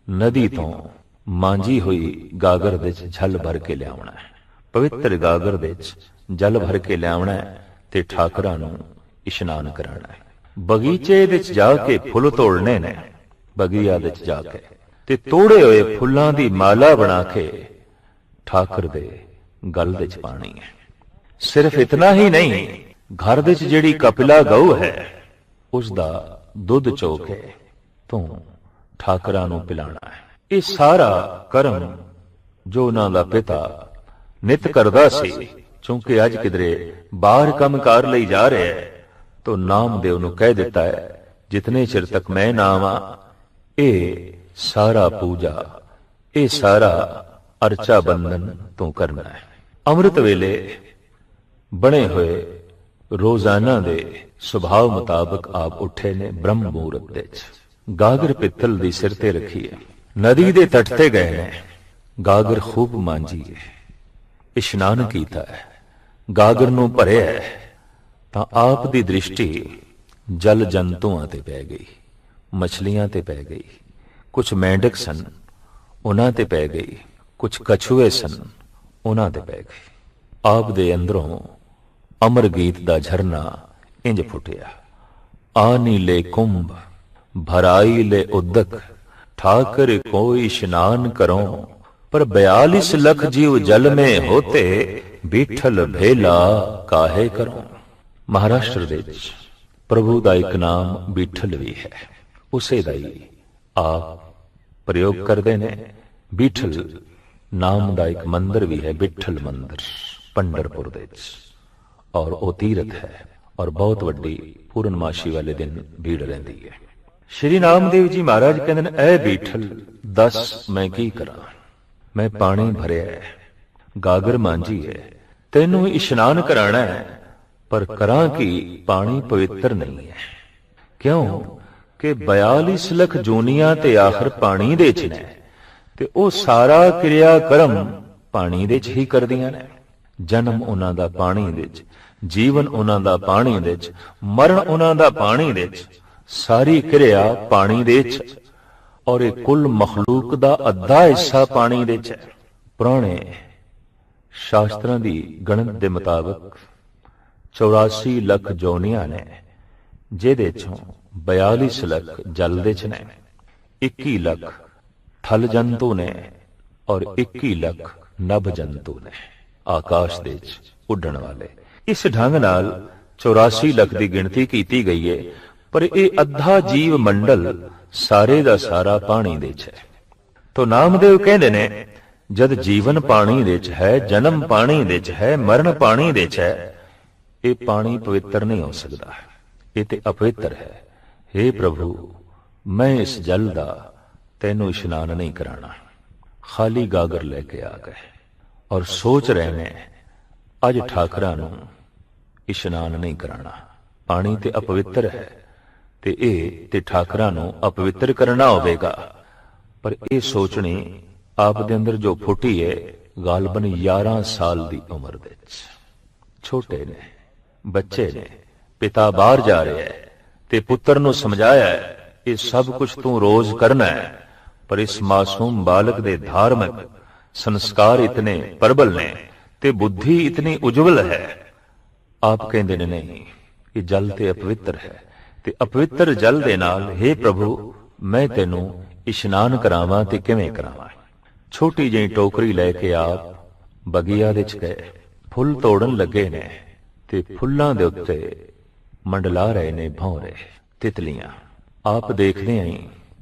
नदी तो मांजी हुई गागर दे च झल भर के लियावना है। पवित्र गागर दे च जल भर के लियावना है ते ठाकरां नू इशनान कराना है। बगीचे दे च जाके फुल तोड़ने ने, बगिया दे च जाके ते तोड़े हुए फुल्लां दी माला बना के ठाकर दे गल दे च पानी है। सिर्फ इतना ही नहीं, घर दे च जेड़ी कपिला गऊ है उसदा दुध चो के तू ठाकरां नू पिलाना है। ये सारा कर्म जो उन्हां दा पिता नित करदा सी, चूंकि अज किधरे बाहर कमकार लई जा रहे है तो नामदेव नू कह दिता है, जितने चिर तक मैं ना आवां ए सारा पूजा, ए सारा अर्चा बंधन तू करना है। अमृत वेले बने हुए रोजाना दे सुभाव मुताबिक आप उठे ने ब्रह्म मुहूर्त दे च, गागर पित्तल दी सिर ते रखी है, नदी दे तट ते गए ने, गागर खूब मांजी है, इशनान कीता है, गागर नू भरिया है, तां आप दी दृष्टि जल जंतुआं ते पै गई, मछलियां ते पै गई, कुछ मेंढक सन उन्हां ते पै गई, कुछ कछुए सन उन्हां ते पै गई। आप दे अंदरों अमर गीत दा झरना इंज फुटिया, आनी ले कुंभ भराई ले उदक, ठाकर कोई इशनान करो, पर 42 लख जीव जल में होते, बीठल भेला काहे करो। महाराष्ट्र दे प्रभु दा एक नाम बीठल भी है, उसे दा ही आप प्रयोग करते ने। बीठल नाम दा एक मंदिर भी है, बिठल मंदिर पंडरपुर दे च, और वो तीरथ है और बहुत वड्डी पूर्णमाशी वाले दिन भीड़ रहती है। श्री नामदेव जी महाराज कहते हैं, ऐ बीठल दस मैं की करा, मैं पानी भरिया है, गागर मांजी है, तेनू इशनान कराना है, पर करा कि पानी पवित्र नहीं है। क्यों कि 42 लख जूनियां ते आखिर पानी दे च ने, ते ओ सारा क्रिया कर्म पानी दे च ही करदियां ने। जन्म उन्हां दा पानी दे च, जीवन उन्हां दा पानी दे च, मरण उन्हां दा पानी दे च, सारी क्रिया पानी दे च, और एक कुल मखलूक दा अद्धा हिस्सा पानी दे च। पुराने शास्त्रां दी गणत दे मुताबिक 84 लख जोनियां ने, जेदे चों 42 लख जल दे च ने, 21 लख थल जंतु ने, और 21 लख नभ जंतु ने, आकाश दे च उड़न वाले। इस ढंग नाल 84 लख की गिनती की गई है, पर यह अद्धा जीव मंडल सारे दा सारा पानी दे च है। तो नामदेव कहते ने, जद जीवन पानी दे च है, जन्म पानी दे च है, मरण पानी दे च है, ये पानी पवित्र नहीं हो सकता, ये ते अपवित्र है। हे प्रभु, मैं इस जल दा तेनू इशनान नहीं कराना। खाली गागर लेके आ गए और सोच रहे ने, अज ठाकरां नू इशनान नहीं कराना, पानी ते अपवित्र है, ते ए ते ठाकरां नू अपवित्र करना होवेगा। पर यह सोचनी आप दे अंदर जो फुटी है, ਗਾਲਬਨ 11 ਸਾਲ ਦੀ ਉਮਰ ਦੇ ਵਿੱਚ। ਛੋਟੇ ਨੇ, ਬੱਚੇ ਨੇ, ਪਿਤਾ ਬਾਹਰ ਜਾ ਰਿਹਾ ਹੈ ਤੇ ਪੁੱਤਰ ਨੂੰ ਸਮਝਾਇਆ ਹੈ ਇਹ ਸਭ ਕੁਝ ਤੂੰ ਰੋਜ਼ ਕਰਨਾ ਹੈ, ਪਰ ਇਸ ਮਾਸੂਮ ਬਾਲਕ ਦੇ ਧਾਰਮਿਕ ਸੰਸਕਾਰ ਇਤਨੇ ਪ੍ਰਬਲ ਨੇ ਤੇ ਬੁੱਧੀ ਇਤਨੀ ਉਜਵਲ ਹੈ। ਆਪ ਕਹਿੰਦੇ ਨੇ ਨਹੀਂ, ਇਹ ਜਲ ਤੇ ਅਪਵਿੱਤਰ ਹੈ ਤੇ ਅਪਵਿੱਤਰ ਜਲ ਦੇ ਨਾਲ हे ਪ੍ਰਭੂ ਮੈਂ ਤੈਨੂੰ ਇਸ਼ਨਾਨ ਕਰਾਵਾਂ ਤੇ ਕਿਵੇਂ ਕਰਾਵਾਂ। ਛੋਟੀ ਜਿਹੀ ਟੋਕਰੀ ਲੈ ਕੇ ਆਪ ਬਗੀਆ ਦੇ ਚ ਗਏ। ਫੁੱਲ ਤੋੜਨ ਲੱਗੇ ਨੇ ਤੇ ਫੁੱਲਾਂ ਦੇ ਉੱਤੇ ਮੰਡਲਾ ਰਹੇ ਨੇ ਭੌਰੇ, ਤਿਤਲੀਆਂ। ਆਪ ਦੇਖਦੇ ਆਂ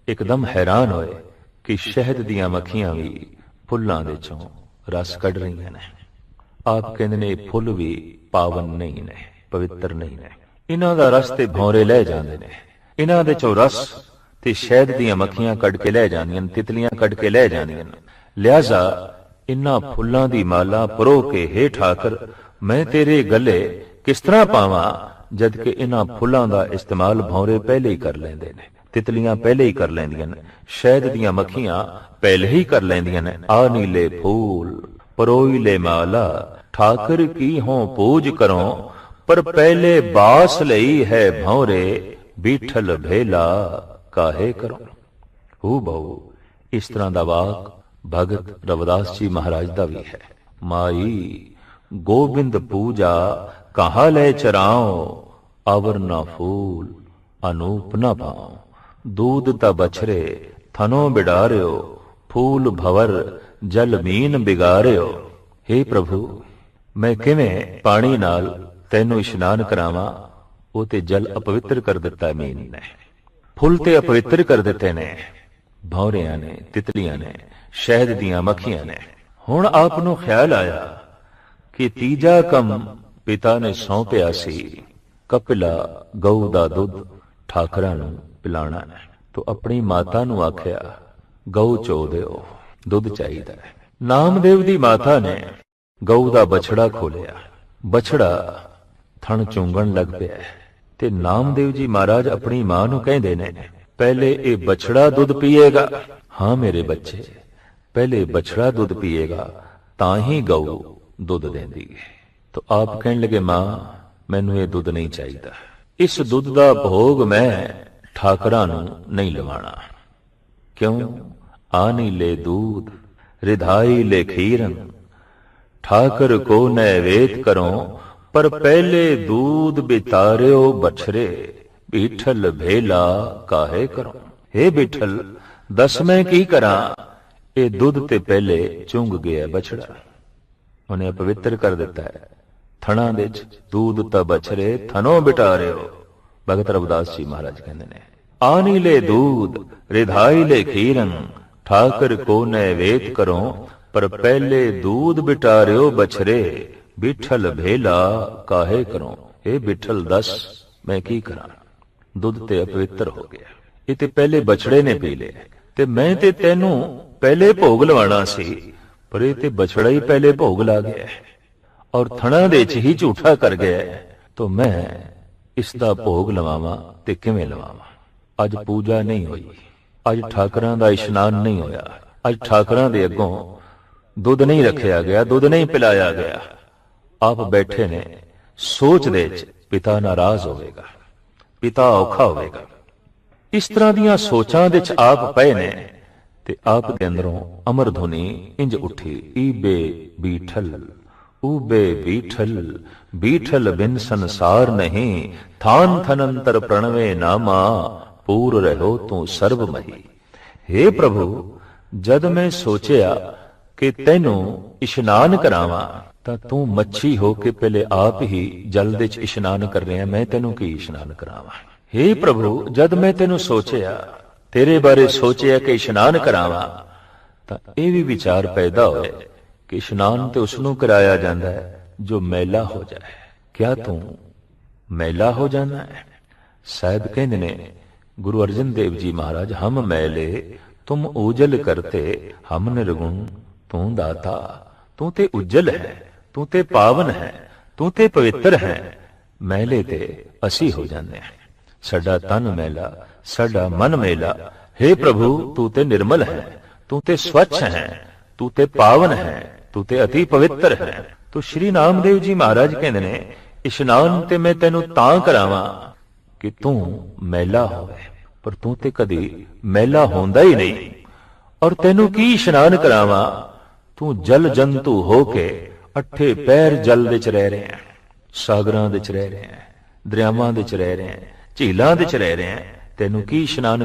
ਇੱਕਦਮ ਹੈਰਾਨ ਹੋਏ ਕਿ ਸ਼ਹਿਦ ਦੀਆਂ ਮੱਖੀਆਂ ਵੀ ਫੁੱਲਾਂ ਦੇ ਚੋਂ ਰਸ ਕੱਢ ਰਹੀਆਂ ਨੇ। ਆਪ ਕਹਿੰਦੇ ਨੇ ਇਹ ਫੁੱਲ ਵੀ ਪਾਵਨ ਨਹੀਂ ਨੇ, ਪਵਿੱਤਰ ਨਹੀਂ ਨੇ, ਇਹਨਾਂ ਦਾ ਰਸ ਤੇ ਭੌਰੇ ਲੈ ਜਾਂਦੇ ਨੇ, ਇਹਨਾਂ ਦੇ ਚੋਂ ਰਸ ਤੇ ਸ਼ਹਿਦ ਦੀਆਂ ਮੱਖੀਆਂ ਕੱਢ ਕੇ ਲੈ ਜਾਂਦੀਆਂ, ਤਿਤਲੀਆਂ ਕੱਢ ਕੇ ਲੈ ਜਾਂਦੀਆਂ। ਲਿਹਾਜ਼ਾ ਇਹਨਾਂ ਫੁੱਲਾਂ ਦੀ ਮਾਲਾ ਪਰੋ ਕੇ ਹੇ ਠਾਕਰ ਮੈਂ ਤੇਰੇ ਗਲੇ ਕਿਸ ਤਰ੍ਹਾਂ ਪਾਵਾਂ, ਜਦ ਕਿ ਇਹਨਾਂ ਫੁੱਲਾਂ ਦਾ ਇਸਤੇਮਾਲ ਭੌਰੇ ਪਹਿਲੇ ਹੀ ਕਰ ਲੈਂਦੇ ਨੇ, ਤਿਤਲੀਆਂ ਪਹਿਲੇ ਹੀ ਕਰ ਲੈਂਦੀਆਂ ਨੇ, ਸ਼ਹਿਦ ਦੀਆਂ ਮੱਖੀਆਂ ਪਹਿਲੇ ਹੀ ਕਰ ਲੈਂਦੀਆਂ ਨੇ। ਆ ਨੀਲੇ ਫੂਲ ਪਰੋਈ ਲੈ ਮਾਲਾ ਠਾਕਰ ਕੀ ਹੋਂ ਪੂਜ ਕਰੋ, ਪਰ ਪਹਿਲੇ ਬਾਸ ਲਈ ਹੈ ਭੌਰੇ ਬੀਠਲ ਭੇਲਾ ਕਾਹੇ ਕਰੋ। ਹੂ ਬਹੁ ਇਸ ਤਰ੍ਹਾਂ ਦਾ ਵਾਕ ਭਗਤ ਰਵਿਦਾਸ ਜੀ ਮਹਾਰਾਜ ਦਾ ਵੀ ਹੈ। ਮਾਈ ਗੋਬਿੰਦ ਪੂਜਾ ਕਹਾਂ ਲੈ ਚਰਾਓ, ਅਵਰ ਨਾ ਫੂਲ ਅਨੂਪ ਨਾ ਪਾਓ, दूध ता बछरे थनो बिडारियो, फूल भवर जल मीन बिगारियो। हे प्रभु मैं किवें पानी नाल तैनू इशनान करावां, वो ते जल अपवित्र कर दिता मीन ने, फुल ते अपवित्र कर दिते ने, भौरियां ने, तितलियां ने, शहद दियां मक्खियां ने। हुण आप नूं ख्याल आया कि तीजा कम पिता ने सौंपिया सी, कपिला गऊ दा दुध ठाकरां नूं पिलाना है। तो अपनी माता नूं आख्या गऊ चो दिओ, दुध चाहिदा है। नामदेव दी माता ने गऊ दा बछड़ा खोलिया, बछड़ा थण चूंगण लग पिया ते नामदेव जी महाराज अपनी मां नूं कहंदे ने पहले ये बछड़ा दुध पिएगा। हाँ मेरे बच्चे, पहले बछड़ा दुध पिएगा तां ही गऊ दुध देंदी है। तो आप कहण लगे मां मैनूं ये दुध नहीं चाहिदा, इस दुध दा भोग मैं ठाकरां नूं नहीं लवाणा। क्यों? आनी ले दूध रिधाई ले खीरन, ठाकर को नैवेद करो, पर पहले दूध बितारियो बछरे, बीठल भेला काहे करो। हे बिठल दस मैं की करा, ये दुध ते पहले चुंग गया बछड़ा, उन्हें अपवित्र कर दिता है। थणा दे दूध ता बछरे थनो बिटारियो। भगत रविदास जी महाराज कहते ने आनी ले दूध रिधाई ले खीरन, ठाकर को नैवेद करो, पर पहले दूध बिटारियो बछरे, बिठल भेला काहे करो। हे बिठल दस मैं की करा, दुध ते अपवित्र हो गया, ये ते पहले बछड़े ने पी ले ते मैं ते तेनू पहले भोग लवाना सी, पर ये ते बछड़ा ही पहले भोग ला गया और थणा दे च ही झूठा कर गया, तो मैं इसदा भोग लवावां ते किवें लवावां। अज पूजा नहीं हुई, अज ठाकरां दा इशनान नहीं होया, अज ठाकरां दे अगों दुध नहीं रखिया गया, दुध नहीं पिलाया गया। आप बैठे ने सोच दे च पिता नाराज होवेगा, पिता औखा होवेगा। इस तरह दीयां सोचां दे च आप पए ने ते आप दे अंदरों अमर धुनी इंज उठी, ईबे बीठल ऊबे बीठल, बीठल बिन संसार नहीं, थान थनंतर प्रणवे नामा, पूर रहो तू सर्वमही। हे प्रभु जद मैं सोचिया कि तैनू इशनान करावां तां तू मच्छी हो के पहले आप ही जल दे च इशनान कर रहे हैं, मैं तैनू की इशनान करावां। हे प्रभु जद मैं तैनू सोचिया, तेरे बारे सोचिया कि इशनान करावां, तां ये भी विचार पैदा होए कि इशनान ते उसनू कराया जांदा है जो मैला हो जाए। क्या तू मैला हो जाना है? शायद कहंदे ने गुरु अर्जन देव जी महाराज हम मैले तुम उजल करते, हम निर्गुण तू दाता। तू ते उज्जल है, तू ते पावन है, तू ते पवित्र है, मैले ते असी हो जाने हैं। साडा तन मैला, साडा मन मैला। हे प्रभु तू ते निर्मल है, तू ते स्वच्छ है, तू ते पावन है, ਤੂੰ ਤੇ ਅਤੀ ਪਵਿੱਤਰ ਹੈ। ਤੋ ਸ਼੍ਰੀ ਨਾਮਦੇਵ ਜੀ ਮਹਾਰਾਜ ਕਹਿੰਦੇ ਨੇ, ਇਸ਼ਨਾਨ ਤੇ ਮੈਂ ਤੈਨੂੰ ਤਾਂ ਕਰਾਵਾਂ ਕਿ ਤੂੰ ਮੈਲਾ ਹੋਵੇ, ਪਰ ਤੂੰ ਤੇ ਕਦੀ ਮੈਲਾ ਹੁੰਦਾ ਹੀ ਨਹੀਂ। ਔਰ ਤੈਨੂੰ ਕੀ ਇਸ਼ਨਾਨ ਕਰਾਵਾਂ, ਤੂੰ ਜਲ ਜੰਤੂ ਹੋ ਕੇ 8 ਪੈਰ ਜਲ ਵਿੱਚ ਰਹਿ ਰਿਹਾ, ਸਾਗਰਾਂ ਵਿੱਚ ਰਹਿ ਰਿਹਾ, ਦਰਿਆਵਾਂ ਵਿੱਚ ਰਹਿ ਰਿਹਾ, ਝੀਲਾਂ ਵਿੱਚ ਰਹਿ ਰਿਹਾ, ਤੈਨੂੰ ਕੀ ਇਸ਼ਨਾਨ